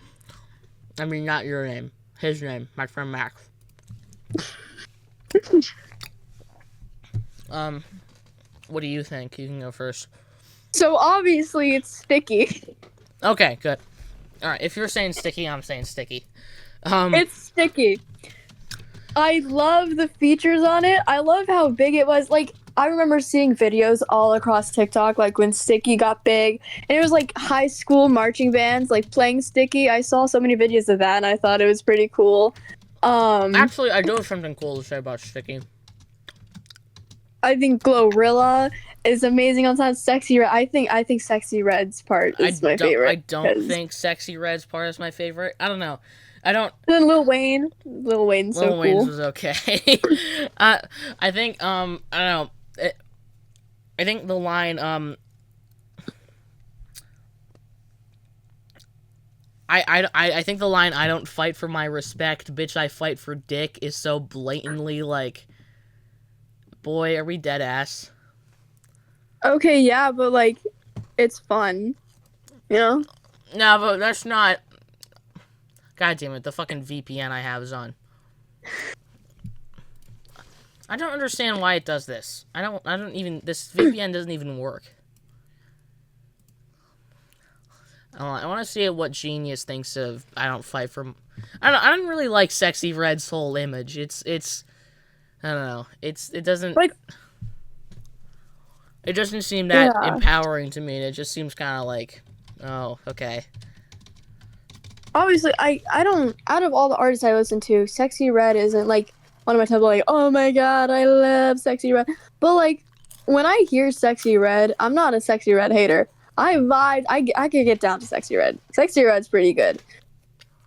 I mean, not your name. His name. My friend Max. What do you think? You can go first. So, obviously, it's Sticky. Okay, good. Alright, if you're saying Sticky, I'm saying Sticky. It's Sticky. I love the features on it. I love how big it was. Like, I remember seeing videos all across TikTok, like, when Sticky got big. And it was, like, high school marching bands, like, playing Sticky. I saw so many videos of that, and I thought it was pretty cool. Actually, I do have something cool to say about Sticky. I think Glorilla is amazing on time. Sexy Red. I think Sexy Red's part is my favorite. I don't think Sexy Red's part is my favorite. I don't know. I don't. And then Lil Wayne's so cool. Lil Wayne's was okay. I think I don't know. I think the line I think the line "I don't fight for my respect, bitch, I fight for dick" is so blatantly like, boy, are we dead ass? Okay, yeah, but like, it's fun, you know? No, but that's not. God damn it! The fucking VPN I have is on. I don't understand why it does this. I don't even. This VPN doesn't even work. I want to see what Genius thinks of "I don't fight for." I don't really like Sexy Red's whole image. It's. I don't know. It doesn't. Like. It doesn't seem that empowering to me. It just seems kind of like, oh, okay. Obviously, I don't. Out of all the artists I listen to, Sexy Red isn't like one of my top. Like, oh my god, I love Sexy Red. But like, when I hear Sexy Red, I'm not a Sexy Red hater. I vibe. I could get down to Sexy Red. Sexy Red's pretty good.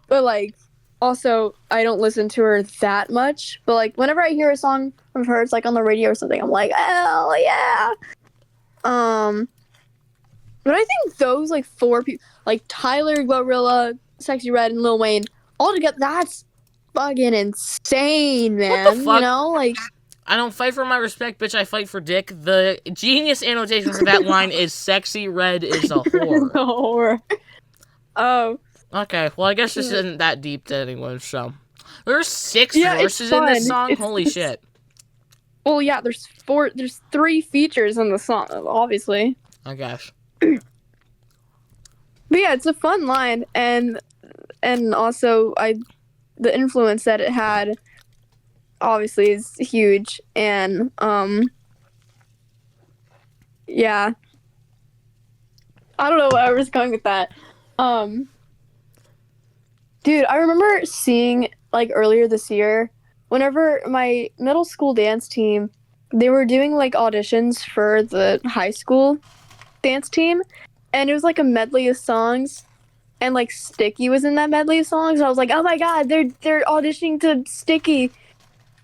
But like, also, I don't listen to her that much. But like, whenever I hear a song of hers, like on the radio or something, I'm like, hell yeah. But I think those like four people, like Tyler, Glorilla, Sexy Red, and Lil Wayne, all together, that's fucking insane, man. What the fuck? You know, like, I don't fight for my respect, bitch, I fight for dick. The Genius annotation for that line is Sexy Red is a whore. a whore. Oh. Okay, well, I guess this isn't that deep to anyone, so. There's 6 verses in this song? Holy shit. Well, yeah, there's 3 features in the song, obviously. I guess. But But yeah, it's a fun line, and also the influence that it had obviously is huge, and yeah, I don't know where I was going with that. Um, Dude, I remember seeing like earlier this year, whenever my middle school dance team, they were doing like auditions for the high school dance team, and it was like a medley of songs, and like Sticky was in that medley of songs. And I was like, oh my god, they're auditioning to Sticky,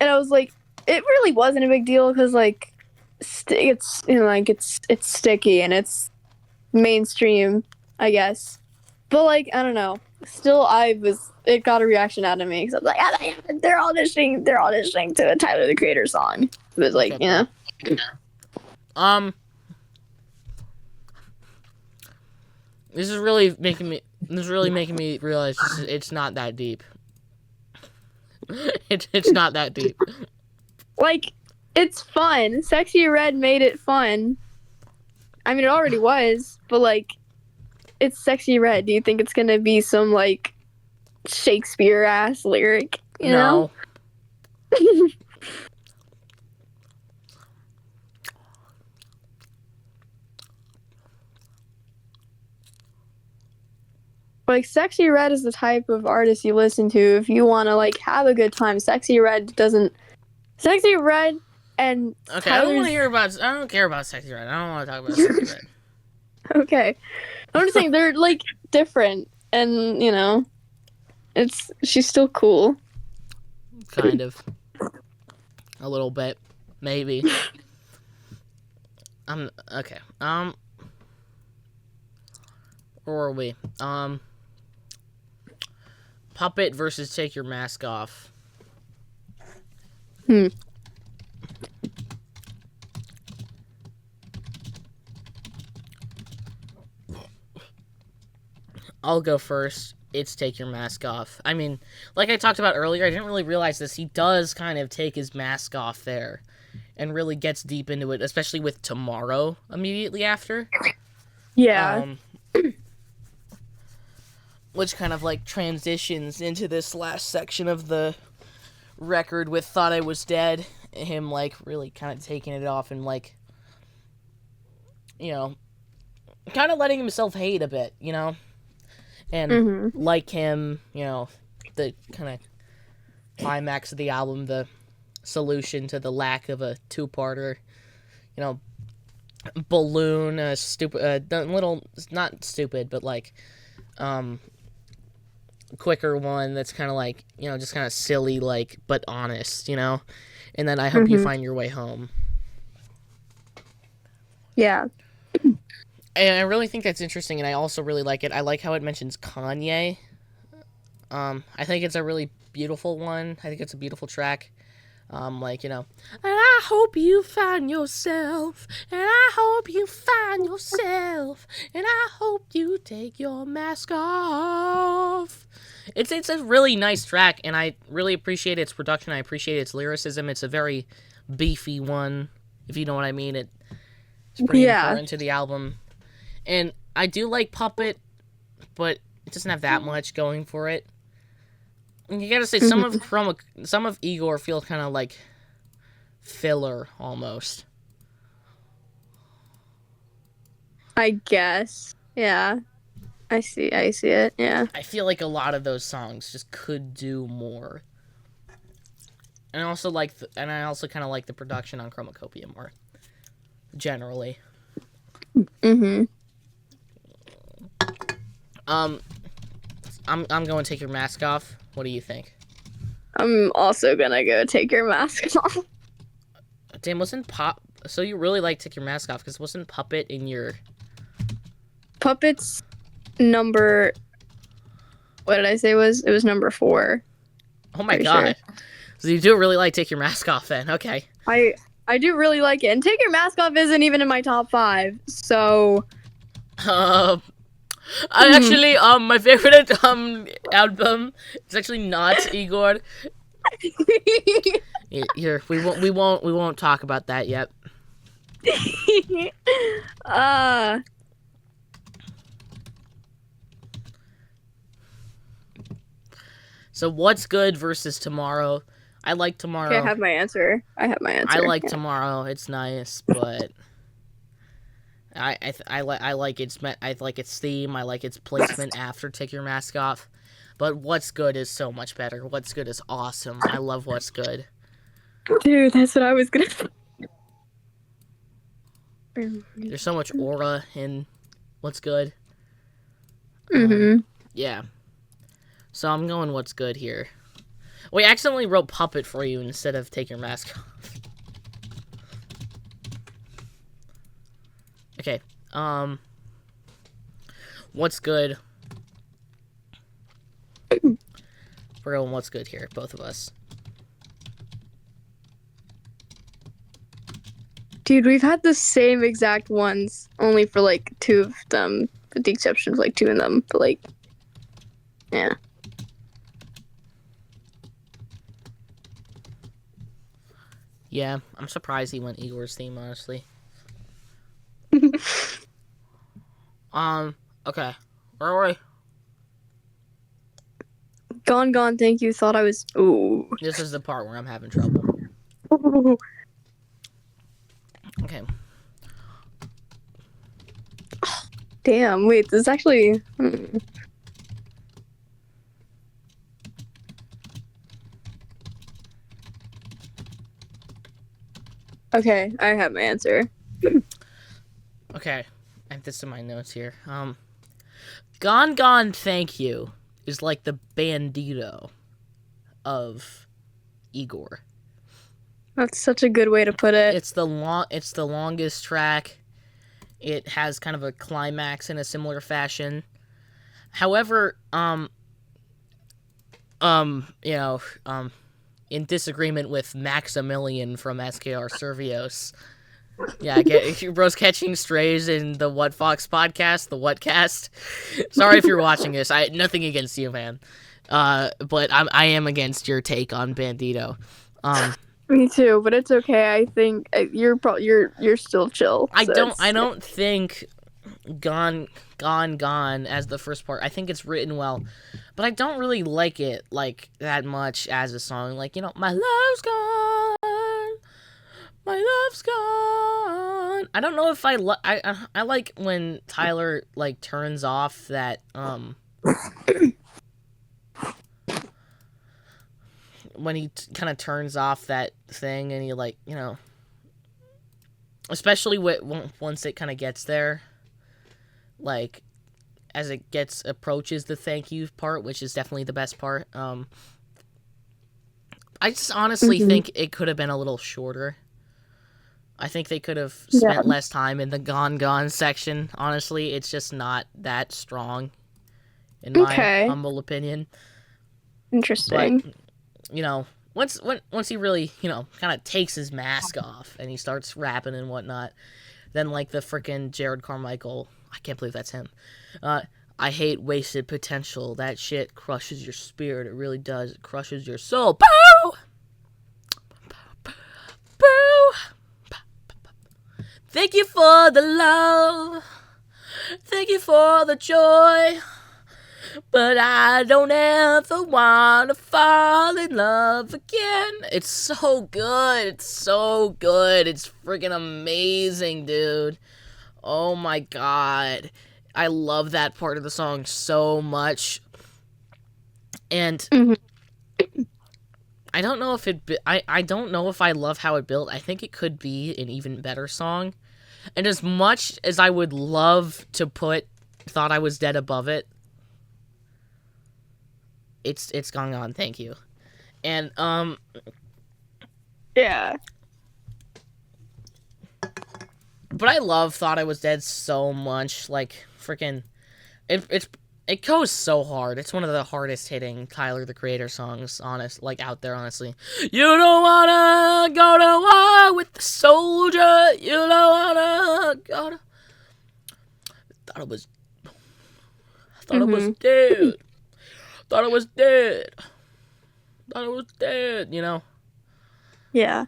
and I was like, it really wasn't a big deal because like it's like it's Sticky and it's mainstream, I guess. But like I don't know. Still, it got a reaction out of me because I was like, they're auditioning to a Tyler the Creator song. It was like, Okay, you know. um, this is really making me realize it's not that deep. It's not that deep. Like, it's fun. Sexy Red made it fun. I mean, it already was, but like, it's Sexy Red. Do you think it's gonna be some like Shakespeare ass lyric? You know? Like, Sexy Red is the type of artist you listen to if you want to like have a good time. Sexy Red and Okay, I don't want to hear about. I don't care about Sexy Red. I don't want to talk about Sexy Red. Okay, I'm just saying they're like different, and you know, she's still cool. Kind of. A little bit, maybe. Okay. Where were we? Puppet versus Take Your Mask Off. I'll go first. It's Take Your Mask Off. I mean, like I talked about earlier, I didn't really realize this. He does kind of take his mask off there and really gets deep into it, especially with Tomorrow immediately after. Yeah. Which kind of like transitions into this last section of the record with Thought I Was Dead. Him like really kind of taking it off and like, you know, kind of letting himself hate a bit, you know? And like him, you know, the kind of climax of the album, the solution to the lack of a two-parter, you know, Balloon, little, not stupid, but like, quicker one that's kind of like, you know, just kind of silly, like, but honest, you know? And then I Hope You Find Your Way Home. Yeah. And I really think that's interesting, and I also really like it. I like how it mentions Kanye. I think it's a really beautiful one. I think it's a beautiful track. Like, you know, and I hope you find yourself, and I hope you find yourself, and I hope you take your mask off. It's a really nice track, and I really appreciate its production. I appreciate its lyricism. It's a very beefy one, if you know what I mean. It's pretty important to the album. And I do like Puppet, but it doesn't have that much going for it. And you gotta say, some of IGOR feels kind of like filler, almost. I guess. Yeah. I see it, yeah. I feel like a lot of those songs just could do more. And I also kind of like the production on Chromakopia more, generally. I'm going to Take Your Mask Off. What do you think? I'm also gonna go Take Your Mask Off. Damn, so you really like Take Your Mask Off, because wasn't Puppet in your... Puppet's number... What did I say it was number 4. Oh my god. Sure. So you do really like Take Your Mask Off then, okay. I do really like it, and Take Your Mask Off isn't even in my top 5, so... I actually, my favorite album is actually not IGOR. Here, we won't talk about that yet. So what's good versus tomorrow? I like Okay, I tomorrow. have my answer. I like Yeah. tomorrow. It's nice, but I like I like its theme. I like its placement after Take Your Mask Off. But What's Good is so much better. What's Good is awesome. I love What's Good. Dude, that's what I was gonna. There's so much aura in What's Good. Mhm. Yeah. So I'm going What's Good here. We accidentally wrote Puppet for you instead of Take Your Mask Off. Okay. What's Good? We're going What's Good here, both of us. Dude, we've had the same exact ones, only for like two of them, with the exception of like two of them. But like, yeah. Yeah, I'm surprised he went Igor's theme, honestly. Okay. Where are we? Gone, gone. Thank you. Thought I was. Ooh. This is the part where I'm having trouble. Okay. Damn. Wait. This is actually. Okay, I have my answer. Okay. I have this in my notes here. Gone Gone Thank You is like the Bandito of Igor. That's such a good way to put it. It's the longest track. It has kind of a climax in a similar fashion. However, in disagreement with Maximilian from SKR Servios. Yeah, bro's catching strays in the What Fox podcast, the WhatCast. Sorry if you're watching this. Nothing against you, man. But I am against your take on Bandito. Me too, but it's okay. I think you're still chill. I So don't think Gone as the first part. I think it's written well, but I don't really like it like that much as a song. Like, my love's gone, my love's gone. I don't know if I like when Tyler like turns off that when he kind of turns off that thing and he like especially once it kind of gets there, like as it approaches the thank you part, which is definitely the best part. I just honestly think it could have been a little shorter. I think they could have spent less time in the Gone Gone section. Honestly, it's just not that strong, in my humble opinion. Interesting. But once he really kind of takes his mask off and he starts rapping and whatnot, then like the freaking Jared Carmichael, I can't believe that's him. I hate wasted potential. That shit crushes your spirit. It really does. It crushes your soul. Boo! Boo! Thank you for the love. Thank you for the joy. But I don't ever want to fall in love again. It's so good. It's so good. It's freaking amazing, dude. Oh my god. I love that part of the song so much. And I don't know if I don't know if I love how it built. I think it could be an even better song. And as much as I would love to put Thought I Was Dead above it, it's Gone Gone, thank you. And yeah. But I love Thought I Was Dead so much. Like freaking it goes so hard. It's one of the hardest hitting Tyler the Creator songs, out there, honestly. You don't wanna go to war with the soldier. You don't wanna go to... I thought it was dead. Thought it was dead. Thought it was dead, Yeah.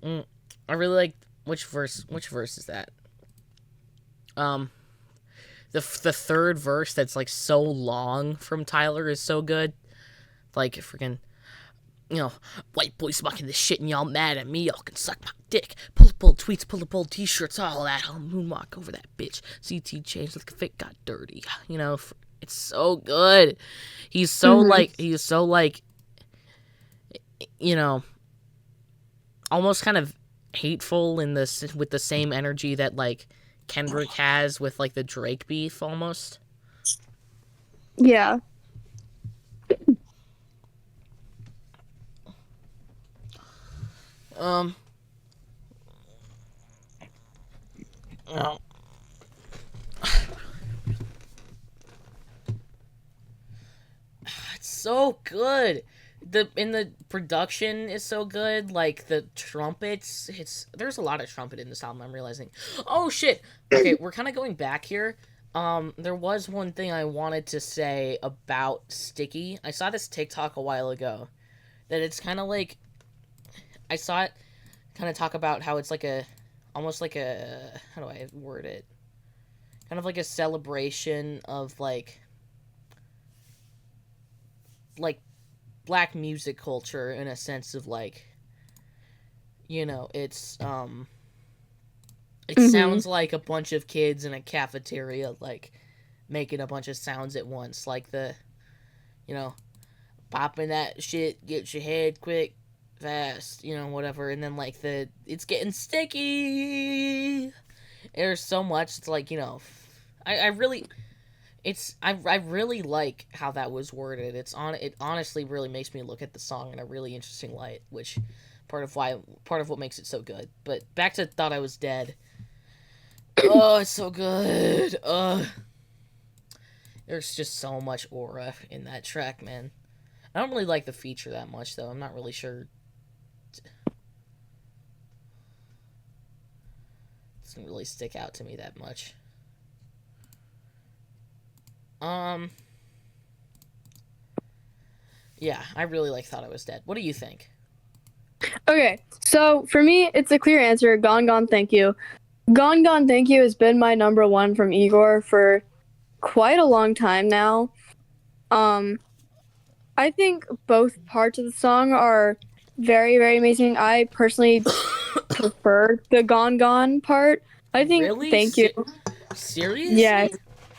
I really like... Which verse is that? The third verse that's like so long from Tyler is so good. like freaking, you know, white boys fucking this shit and y'all mad at me, y'all can suck my dick. Pull the bold tweets, pull the bold t-shirts, all that. I'll moonwalk over that bitch. CT changed like a fit got dirty. You know, it's so good. He's so like, you know, almost kind of hateful in this with the same energy that like Kendrick has with like the Drake beef almost. Yeah. Oh. It's so good. The production is so good. Like the trumpets, there's a lot of trumpet in this album. I'm realizing. Oh shit. Okay, we're kind of going back here. There was one thing I wanted to say about Sticky. I saw this TikTok a while ago. That it's kind of like, I saw it kind of talk about how it's like almost like how do I word it? Kind of like a celebration of like black music culture in a sense of like, you know, it sounds like a bunch of kids in a cafeteria like making a bunch of sounds at once, like the, you know, popping that shit, get your head quick, fast, you know, whatever, and then like it's getting sticky. There's so much. It's like, you know, I really like how that was worded. It honestly really makes me look at the song in a really interesting light, which part of what makes it so good. But back to Thought I Was Dead. Oh, it's so good. There's just so much aura in that track, man. I don't really like the feature that much though. I'm not really sure. It doesn't really stick out to me that much. Yeah, I really like Thought I Was Dead. What do you think? Okay, so for me, it's a clear answer. Gone Gone Thank You. Gone Gone Thank You has been my number one from Igor for quite a long time now. I think both parts of the song are very, very amazing. I personally prefer the Gone Gone part. I think Really? Thank You. Seriously? Yes.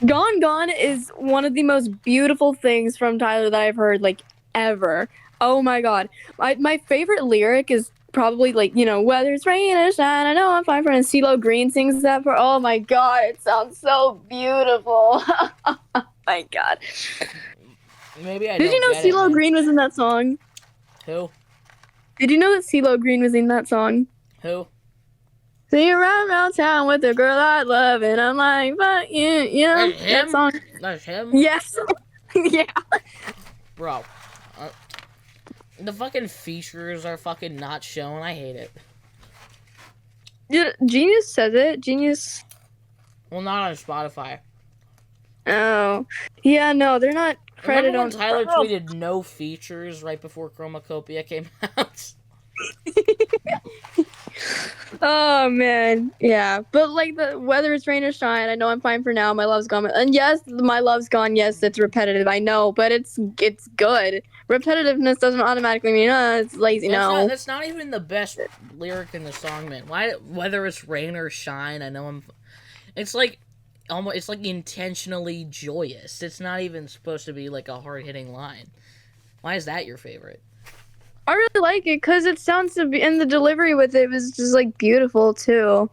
Gone Gone is one of the most beautiful things from Tyler that I've heard, like, ever. Oh my god. My favorite lyric is probably, like, you know, whether it's rain or shine, I know I'm fine for, and CeeLo Green sings that for, oh my god, it sounds so beautiful. Oh my god. Maybe I Did you don't know get it, CeeLo man. Green was in that song? Who? Did you know that CeeLo Green was in that song? Who? See you around town with the girl I love, and I'm like, but you know, That's that him? song. That's him? Yes. Yeah. Bro. The fucking features are fucking not shown. I hate it. Yeah, Genius says it. Genius. Well, not on Spotify. Oh. Yeah, no, they're not Remember credited when on. Tyler Oh. tweeted no features right before Chromacopia came out? Oh man, yeah, but like the whether it's rain or shine, I know I'm fine for now. My love's gone, and yes, my love's gone. Yes, it's repetitive. I know, but it's good. Repetitiveness doesn't automatically mean it's lazy. No. That's not even the best lyric in the song, man. Why? Whether it's rain or shine, I know I'm. It's like almost. It's like intentionally joyous. It's not even supposed to be like a hard hitting line. Why is that your favorite? I really like it because it sounds to be, and the delivery with it was just like beautiful too,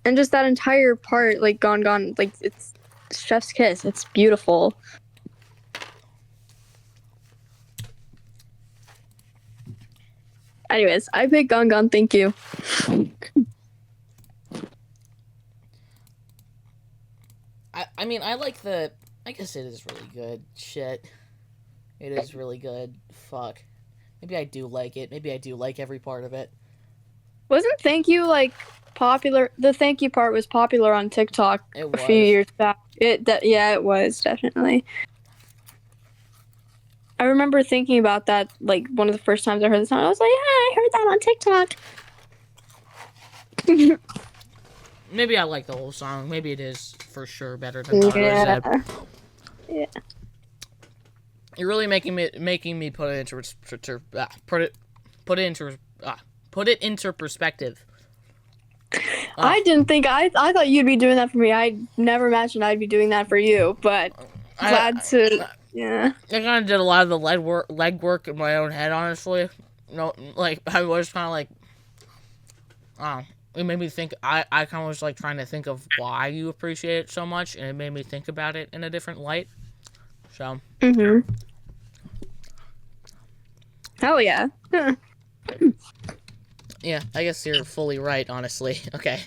and just that entire part, like gone, gone, like it's chef's kiss. It's beautiful. Anyways, I picked Gone Gone. Thank you. I mean, I like the. I guess it is really good. Shit. It is really good. Fuck. Maybe I do like it. Maybe I do like every part of it. Wasn't Thank You like popular? The Thank You part was popular on TikTok It a few was. years back. Yeah, it was definitely. I remember thinking about that like one of the first times I heard the song. I was like, yeah, I heard that on TikTok. Maybe I like the whole song. Maybe it is for sure better than Thought I Was Dead. Yeah. You're really making me put it into put it into perspective. I didn't think I thought you'd be doing that for me. I never imagined I'd be doing that for you, but glad to. Yeah. I kind of did a lot of the leg work in my own head, honestly. No, like I was kind of like, it made me think. I kind of was like trying to think of why you appreciate it so much, and it made me think about it in a different light. So. Mhm. Hell yeah. Yeah, I guess you're fully right, honestly. Okay.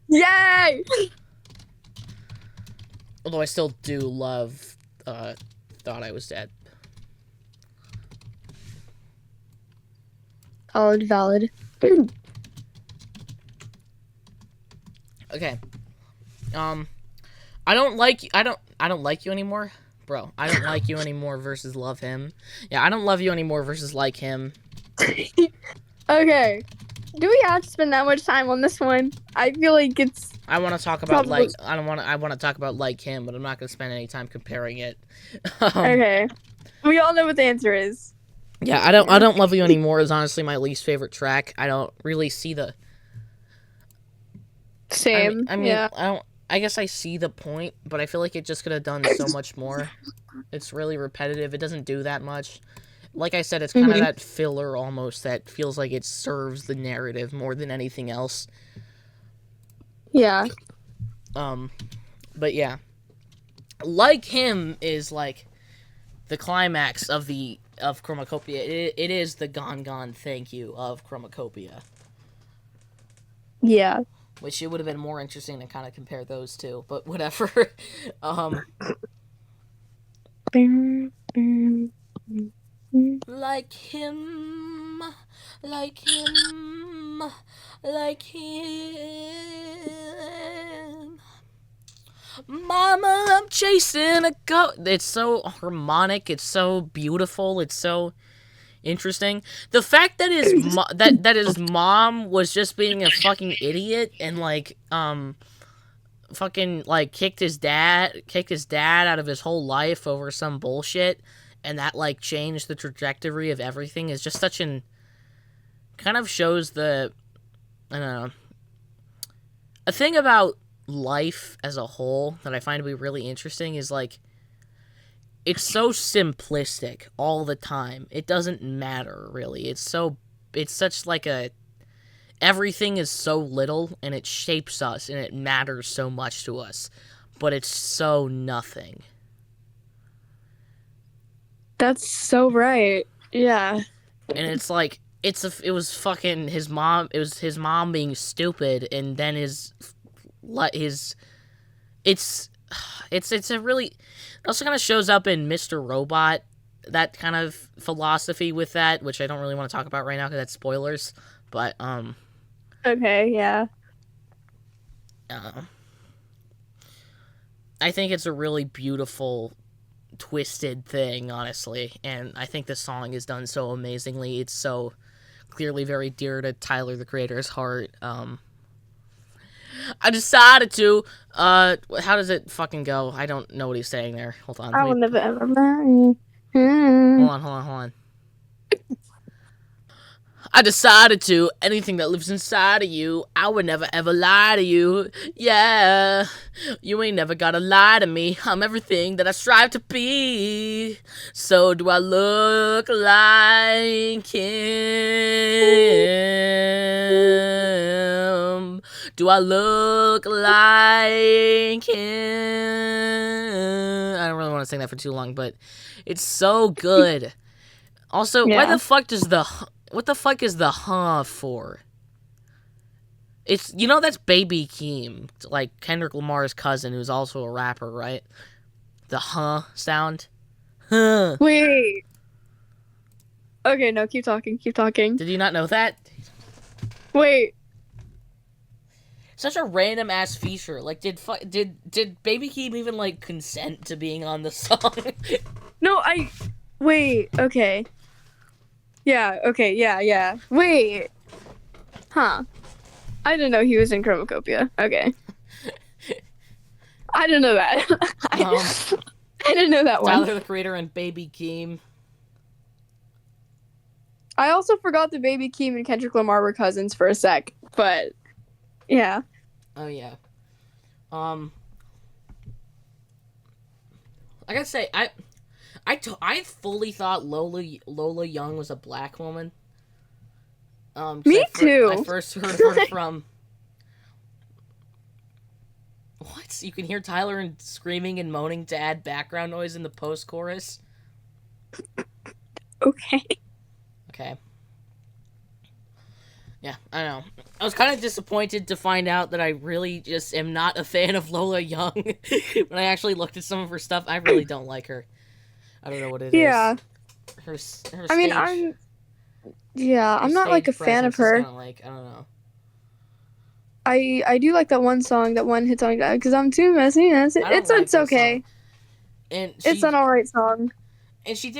Yay! Although I still do love, Thought I Was Dead. Valid. Okay. I don't like you anymore. Bro, I don't like you anymore versus love him. Yeah, I don't love you anymore versus like him. Okay. Do we have to spend that much time on this one? I feel like it's. I want to talk about I want to talk about like him, but I'm not gonna spend any time comparing it. Okay. We all know what the answer is. Yeah, I don't love you anymore is honestly my least favorite track. I don't really see the. Same. I mean, yeah. I guess I see the point, but I feel like it just could have done so much more. It's really repetitive. It doesn't do that much. Like I said, it's kind of that filler almost that feels like it serves the narrative more than anything else. Yeah. But yeah. Like him is like the climax of Chromakopia. It is the gone thank you of Chromakopia. Yeah. Which it would have been more interesting to kind of compare those two, but whatever. Like him, like him, like him. Mama, I'm chasing a goat. It's so harmonic. It's so beautiful. It's so interesting. The fact that his mom was just being a fucking idiot and like fucking like kicked his dad out of his whole life over some bullshit, and that like changed the trajectory of everything is just such an kind of shows the I don't know a thing about life as a whole that I find to be really interesting is like it's so simplistic all the time. It doesn't matter really. It's such like a everything is so little and it shapes us and it matters so much to us, but it's so nothing. That's so right. Yeah. And it's like it was fucking his mom. It was his mom being stupid, and then it's a really also kind of shows up in Mr. Robot, that kind of philosophy with that, which I don't really want to talk about right now because that's spoilers. But Okay. Yeah. I think it's a really beautiful, twisted thing, honestly, and I think the song is done so amazingly. It's so clearly very dear to Tyler, the creator's heart. I decided to. How does it fucking go? I don't know what he's saying there. Hold on. I will never ever marry. Hold on. I decided to. Anything that lives inside of you, I would never ever lie to you. Yeah. You ain't never gotta lie to me. I'm everything that I strive to be. So do I look like him? Do I look like him? I don't really want to sing that for too long, but it's so good. Also, Yeah. what the fuck is the huh for? It's, that's Baby Keem, like Kendrick Lamar's cousin, who's also a rapper, right? The huh sound. Huh. Wait. Okay, no, keep talking. Did you not know that? Wait. Such a random ass feature. Like, did Baby Keem even like consent to being on the song? No, wait. Okay. Yeah. Okay. Yeah. Wait. Huh. I didn't know he was in Chromacopia. Okay. I didn't know that. I didn't know that one. Tyler the Creator and Baby Keem. I also forgot that Baby Keem and Kendrick Lamar were cousins for a sec, but yeah. Oh yeah. I gotta say, I fully thought Lola Young was a black woman. 'Cause Me I too. first heard her from. What? You can hear Tyler and screaming and moaning to add background noise in the post chorus. Okay. Okay. Yeah, I know. I was kind of disappointed to find out that I really just am not a fan of Lola Young. When I actually looked at some of her stuff, I really don't like her. I don't know what it is. Yeah. Her I mean, stage. Her I'm not like a stage fan of presence is her. kind of like, I don't know. I do like that one song, that one hit song, because I'm too messy. I don't like It's that song. okay. And It's an alright song. she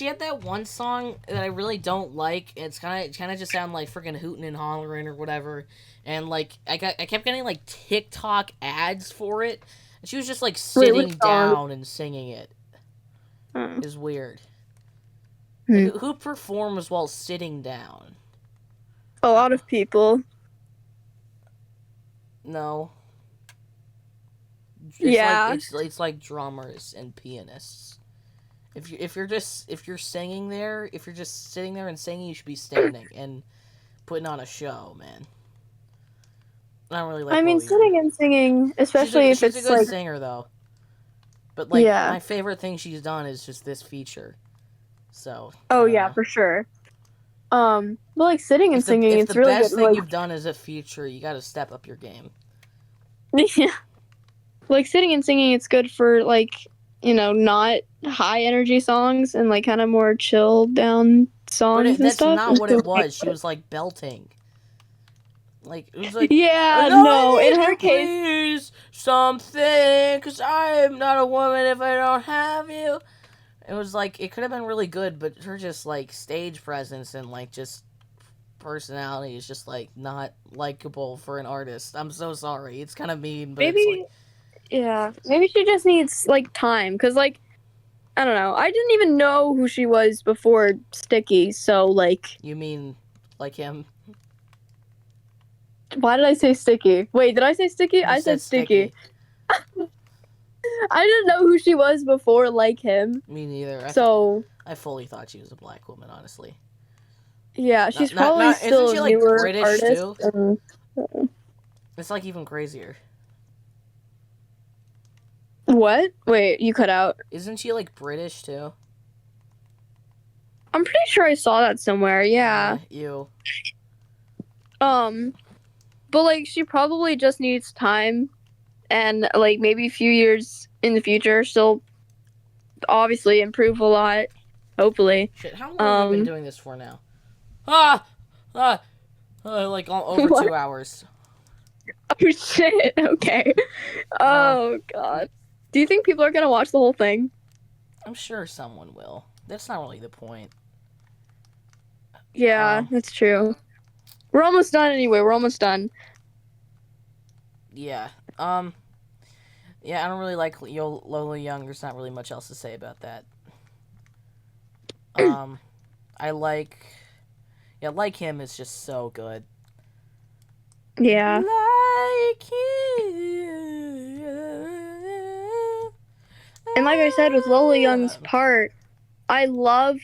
had that one song that I really don't like. It's kind of just sound like freaking hooting and hollering or whatever. And like I kept getting like TikTok ads for it. And she was just like Wait, sitting which song? down and singing it. Is weird. Hmm. Who performs while sitting down? A lot of people. No. Yeah. It's like drummers and pianists. If you're just sitting there and singing, you should be standing and putting on a show, man. I don't really like. I mean, sitting and singing, especially if she's a it's good like, singer though. But like yeah. my favorite thing she's done is just this feature. So. Oh yeah, for sure. But like sitting and singing, if it's the really best good. thing Like, you've done is a feature, you got to step up your game. yeah. Like sitting and singing, it's good for like, not high energy songs and like kind of more chilled down songs and That's stuff. not what it was. She was like belting. Like it was like, Yeah, no, no. I In need her you, case, please something, 'cause I'm not a woman if I don't have you. It was like it could have been really good, but her just like stage presence and like just personality is just like not likable for an artist. I'm so sorry. It's kind of mean, but it's like, maybe, yeah, maybe she just needs like time, because like, I don't know. I didn't even know who she was before Sticky, so like, you mean like him? why did I say Sticky? Wait, did I say Sticky? You I said said Sticky. Sticky. I didn't know who she was before like him. Me neither. So I fully thought she was a black woman, honestly. yeah, she's probably Not isn't still she a like newer British artist. too? It's like even crazier. What? Wait, you cut out. Isn't she like British too? I'm pretty sure I saw that somewhere. Yeah. You. But like she probably just needs time, and like maybe a few years in the future she'll obviously improve a lot. Hopefully. Shit, how long have I been doing this for now? Ah! Like over What? 2 hours. Oh shit. Okay. Oh god. Do you think people are gonna watch the whole thing? I'm sure someone will. That's not really the point. Yeah, that's true. We're almost done anyway. We're almost done. Yeah. Yeah, I don't really like Lola Young. There's not really much else to say about that. I like... Yeah, Like Him is just so good. Yeah. Like you. And like I said with Lola Young's part, I love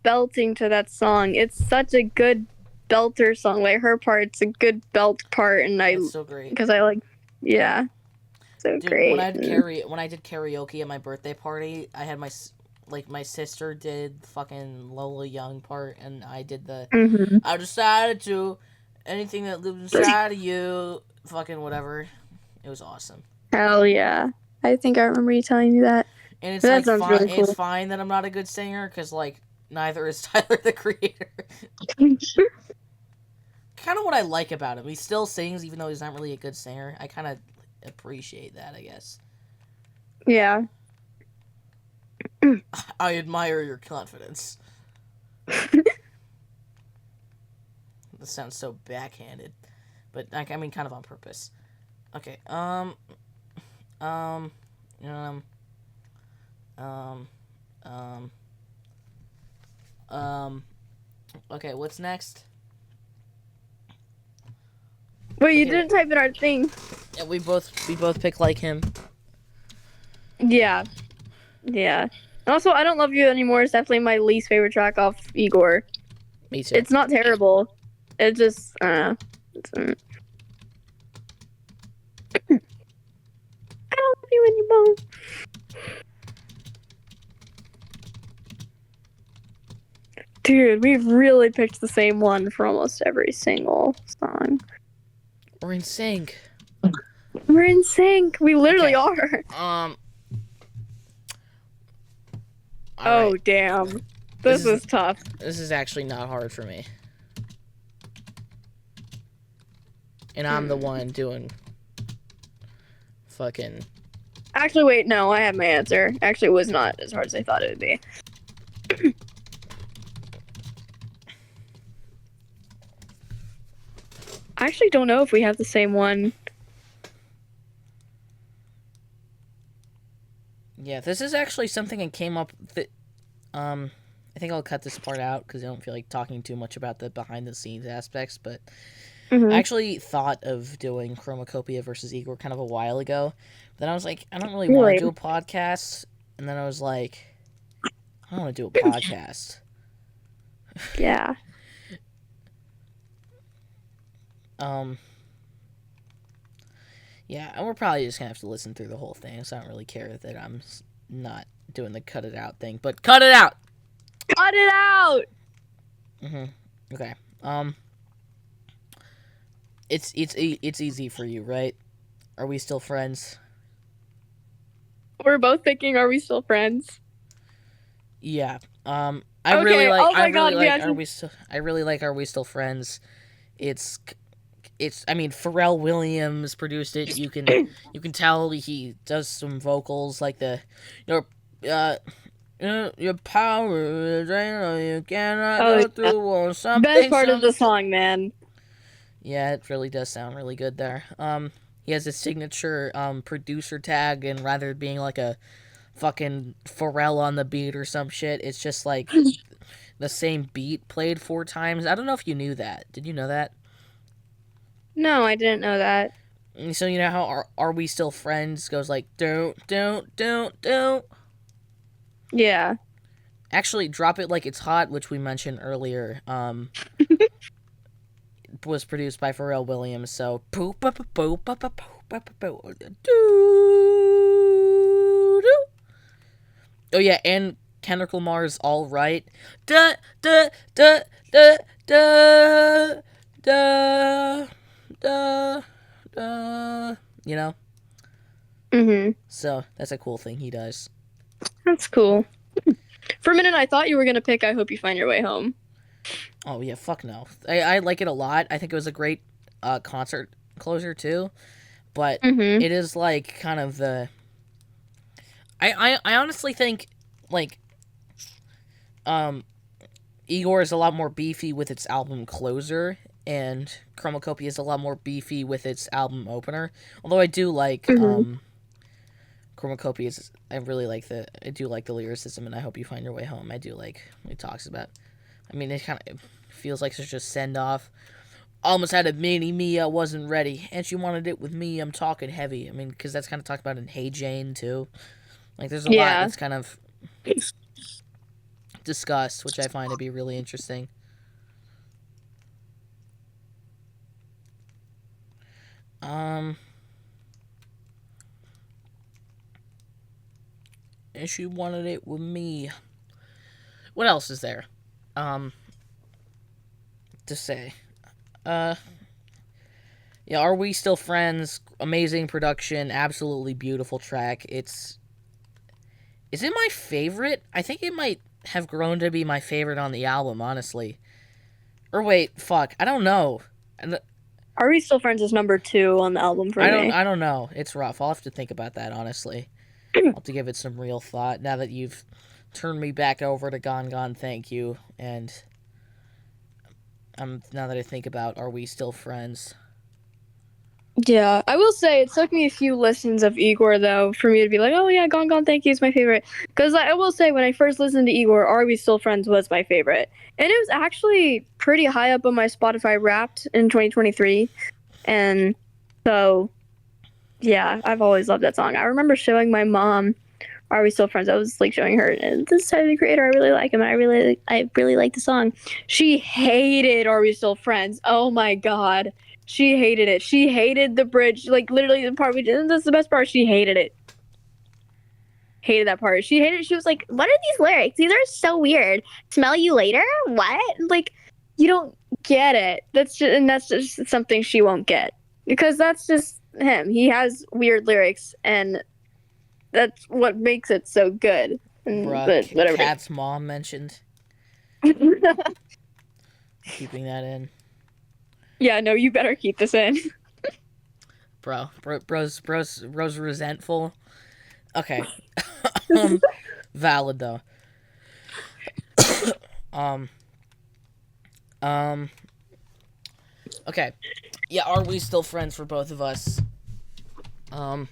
belting to that song. It's such a good belter song. Like her part's a good belt part, and It's so great. because I like, yeah, so Dude, great. when I did karaoke at my birthday party, I had my sister did fucking Lola Young part, and I did the I decided to anything that lives inside of you, fucking whatever. It was awesome. Hell yeah! I think I remember you telling me that. And it's That like sounds fine. really cool. It's fine that I'm not a good singer because like neither is Tyler the Creator. Kind of what I like about him. He still sings even though he's not really a good singer. I kind of appreciate that, I guess. Yeah. I admire your confidence. This sounds so backhanded, but I mean kind of on purpose. Okay. Um, um, um. Okay, what's next? Wait, you Okay, didn't type in our thing. yeah, we both pick like him. Yeah, yeah. Also, I Don't Love You Anymore is definitely my least favorite track off Igor. Me too. It's not terrible. It just, it's, I don't love you anymore. Dude, we've really picked the same one for almost every single song. We're in sync. We're in sync. We literally Okay. are. Um. All Oh, right. damn. This This is is tough. this is actually not hard for me, and I'm the Hmm. one doing fucking. Actually, wait, no, I have my answer. Actually, it was not as hard as I thought it would be. I actually don't know if we have the same one. Yeah, this is actually something that came up. I think I'll cut this part out because I don't feel like talking too much about the behind the scenes aspects. But I Mm-hmm. actually thought of doing Chromacopia versus Igor kind of a while ago. But then I was like, I don't really want Really? to do a podcast. And then I was like, I don't want to do a podcast. Yeah. Um, yeah, and we're probably just gonna have to listen through the whole thing. So I don't really care that I'm not doing the cut it out thing. But cut it out. Cut it out! Okay. Um, it's easy for you, right? Are we still friends? We're both thinking, are we still friends? Yeah. Okay, oh I my really god, we like actually. I really like Are We Still Friends? It's I mean Pharrell Williams produced it. You can tell he does some vocals like the your uh your power is you cannot Oh, go yeah. through or Best something part of some. the song, man. Yeah, it really does sound really good there. He has his signature producer tag, and rather than being like a fucking Pharrell on the beat or some shit, it's just like the same beat played 4 times. I don't know if you knew that. Did you know that? No, I didn't know that. So you know how Are We Still Friends goes like don't. Yeah. Actually, Drop It Like It's Hot, which we mentioned earlier, was produced by Pharrell Williams. So oh yeah, and Kendrick Lamar's All Right. Da da da da da da da da. You know? Mm-hmm. So that's a cool thing he does. That's cool. For a minute, I thought you were gonna pick I Hope You Find Your Way Home. Oh yeah, fuck no. I like it a lot. I think it was a great concert closer too. But Mm-hmm. it is like kind of the I honestly think like um Igor is a lot more beefy with its album closer, and Chromacopia is a lot more beefy with its album opener. Although I do like Mm-hmm. Chromacopia is I do like the lyricism, and I Hope You Find Your Way Home. I do like what he talks about. I mean, it kind of feels like such a send off. Almost had a mini me, I wasn't ready, and she wanted it with me. I'm talking heavy. I mean, because that's kind of talked about in Hey Jane too. Like, there's a lot Yeah. that's kind of discussed, which I find to be really interesting. Um, and she wanted it with me. What else is there? Um, to say. Uh, yeah, Are We Still Friends? Amazing production, absolutely beautiful track. Is it my favorite? I think it might have grown to be my favorite on the album, honestly. Or wait, fuck, I don't know. Are We Still Friends is number 2 on the album for me. I don't know. It's rough. I'll have to think about that, honestly. I'll have to give it some real thought now that you've turned me back over to Gone Gone Thank You, and now that I think about Are We Still Friends? Yeah, I will say it took me a few listens of Igor though for me to be like, oh yeah, Gone Gone Thank You is my favorite. Because I will say when I first listened to Igor, Are We Still Friends was my favorite, and it was actually pretty high up on my Spotify Wrapped in 2023, and so yeah, I've always loved that song. I remember showing my mom Are We Still Friends. I was like showing her, and this type of creator, I really like him. I really like the song. She hated Are We Still Friends. Oh my god, she hated it. She hated the bridge, like literally the part we did. This is the best part. She hated it. Hated that part. She hated it. She was like, "What are these lyrics? These are so weird. Smell you later? What? Like, you don't get it. That's just something she won't get because that's just him. He has weird lyrics, and that's what makes it so good. Bruh, But whatever. Kat's mom mentioned. Keeping that in. Yeah, no, you better keep this in. Bro's resentful. Okay. Valid though. um. Um. Okay. Yeah, are we still friends for both of us? Um.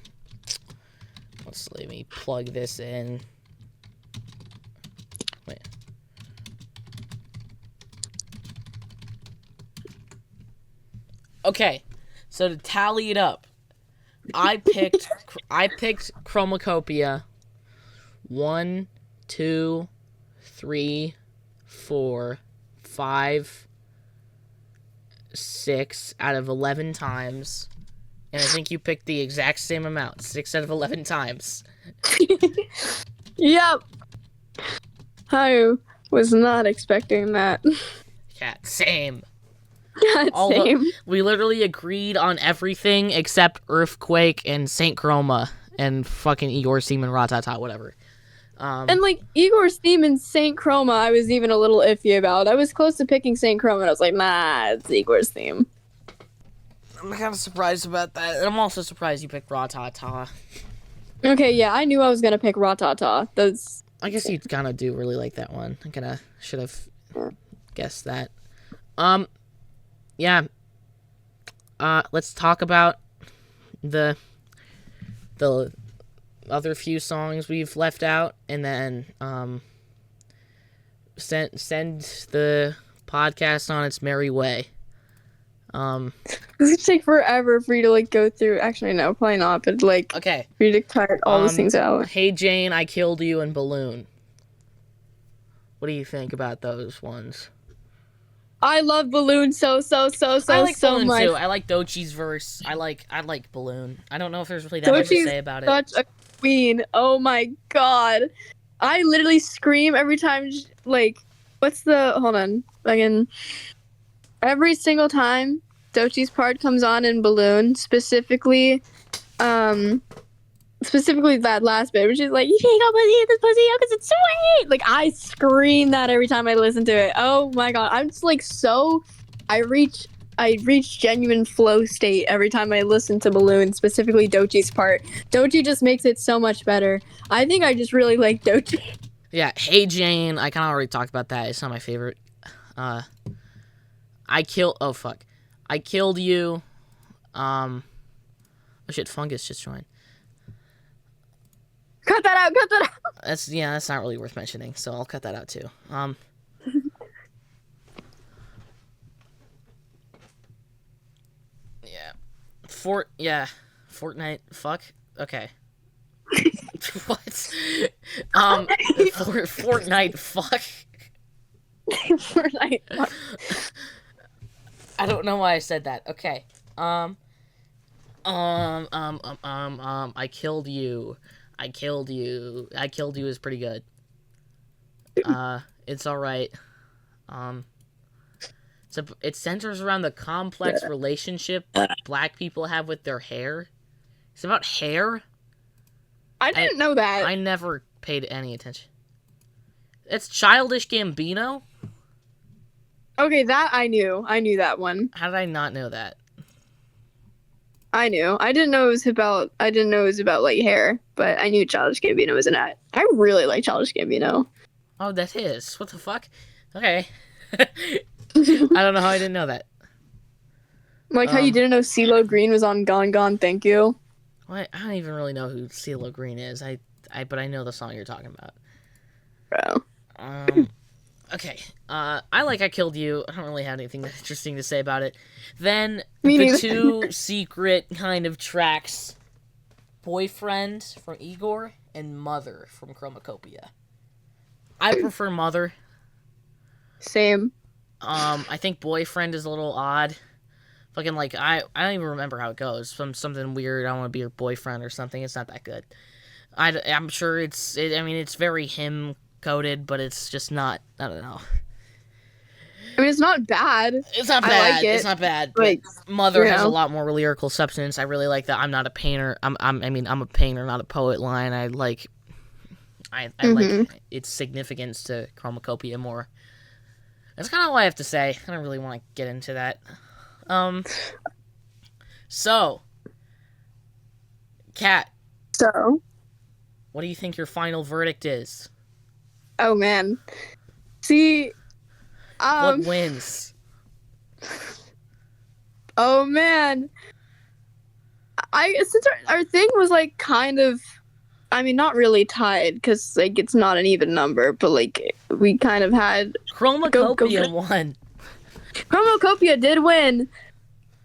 Let me plug this in. Wait. Okay. So to tally it up, I picked Chromakopia. 1, 2, 3, 4, 5, 6 out of 11 times. And I think you picked the exact same amount. 6 out of 11 times. Yep. I was not expecting that. Yeah, same. Same. We literally agreed on everything except Earthquake and Saint Chroma and fucking Igor's theme and Ratata, whatever. And like Igor's theme and Saint Chroma, I was even a little iffy about. I was close to picking Saint Chroma, and I was like, nah, it's Igor's theme. I'm kind of surprised about that. And I'm also surprised you picked Ratata. Okay, yeah, I knew I was gonna pick Ratata. That's. I guess you kind of do really like that one. I kind of should have guessed that. Yeah. Let's talk about the other few songs we've left out, and then send the podcast on its merry way. This would take forever for you to like go through. Actually, no, probably not. But like, okay, for you to cut all those things out. Hey Jane, I Killed You, and Balloon. What do you think about those ones? I love Balloon so I like so Balloon much. too. I like Dochi's verse. I like Balloon. I don't know if there's really that much to say about it. Such a queen. Oh my god. I literally scream every time. Like, what's the? Hold on. Again. Every single time Dochi's part comes on in Balloon, specifically that last bit, which is like, you can't go pussy this pussy because it's sweet. Like, I scream that every time I listen to it. Oh my god, I'm just like so. I reach genuine flow state every time I listen to Balloon, specifically Dochi's part. Dochi just makes it so much better. I think I just really like Dochi. Yeah, Hey Jane. I kind of already talked about that. It's not my favorite. I Killed You. Oh shit, Fungus just joined. Cut that out. That's not really worth mentioning, so I'll cut that out too. Yeah. Fortnite, fuck. Okay. What? Fortnite, fuck. Fortnite, fuck. I don't know why I said that. Okay. I Killed You. I Killed You. I Killed You is pretty good. It's alright. It centers around the complex relationship black people have with their hair. It's about hair? I didn't know that. I never paid any attention. It's Childish Gambino? Okay, that I knew. I knew that one. How did I not know that? I knew. I didn't know it was about like hair, but I knew Childish Gambino was in it. I really like Childish Gambino. Oh, that's his. What the fuck? Okay. I don't know how I didn't know that. Like how you didn't know CeeLo Green was on Gone Gone, Thank You. I don't even really know who CeeLo Green is. But I know the song you're talking about. Bro. Okay. I Like I Killed You. I don't really have anything interesting to say about it. Then Me the neither. two secret kind of tracks, Boyfriend from Igor and Mother from Chromakopia. I prefer Mother. Same. I think Boyfriend is a little odd. Fucking like I don't even remember how it goes. Something weird. I want to be your boyfriend or something. It's not that good. I'm sure I mean, it's very hymn coded, but it's just not. I don't know. I mean, it's not bad. It's not I bad. like it. It's not bad. Like, But Mother you has a know. lot more lyrical substance. I really like that. I'm not a painter. I'm a painter, not a poet line. I like its significance to Chromacopia more. That's kind of all I have to say. I don't really want to get into that. So, Kat, So, what do you think your final verdict is? oh man. See, What wins? oh man. Since our thing was like kind of, I mean, not really tied because like it's not an even number, but like we kind of had Chromacopia won. Chromacopia did win.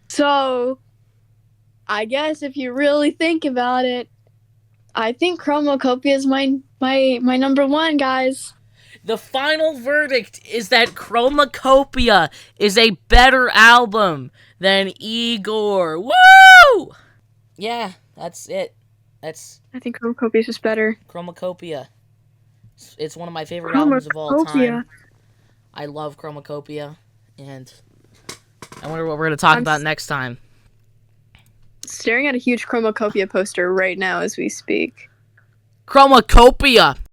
So, I guess if you really think about it, I think Chromacopia is my number one, guys. The final verdict is that Chromacopia is a better album than Igor. Woo! Yeah, that's it. That's I think Chromacopia is just better. Chromacopia. It's one of my favorite albums of all time. I love Chromacopia, and I wonder what we're going to talk about next time. Staring at a huge Chromacopia poster right now as we speak. Chromacopia!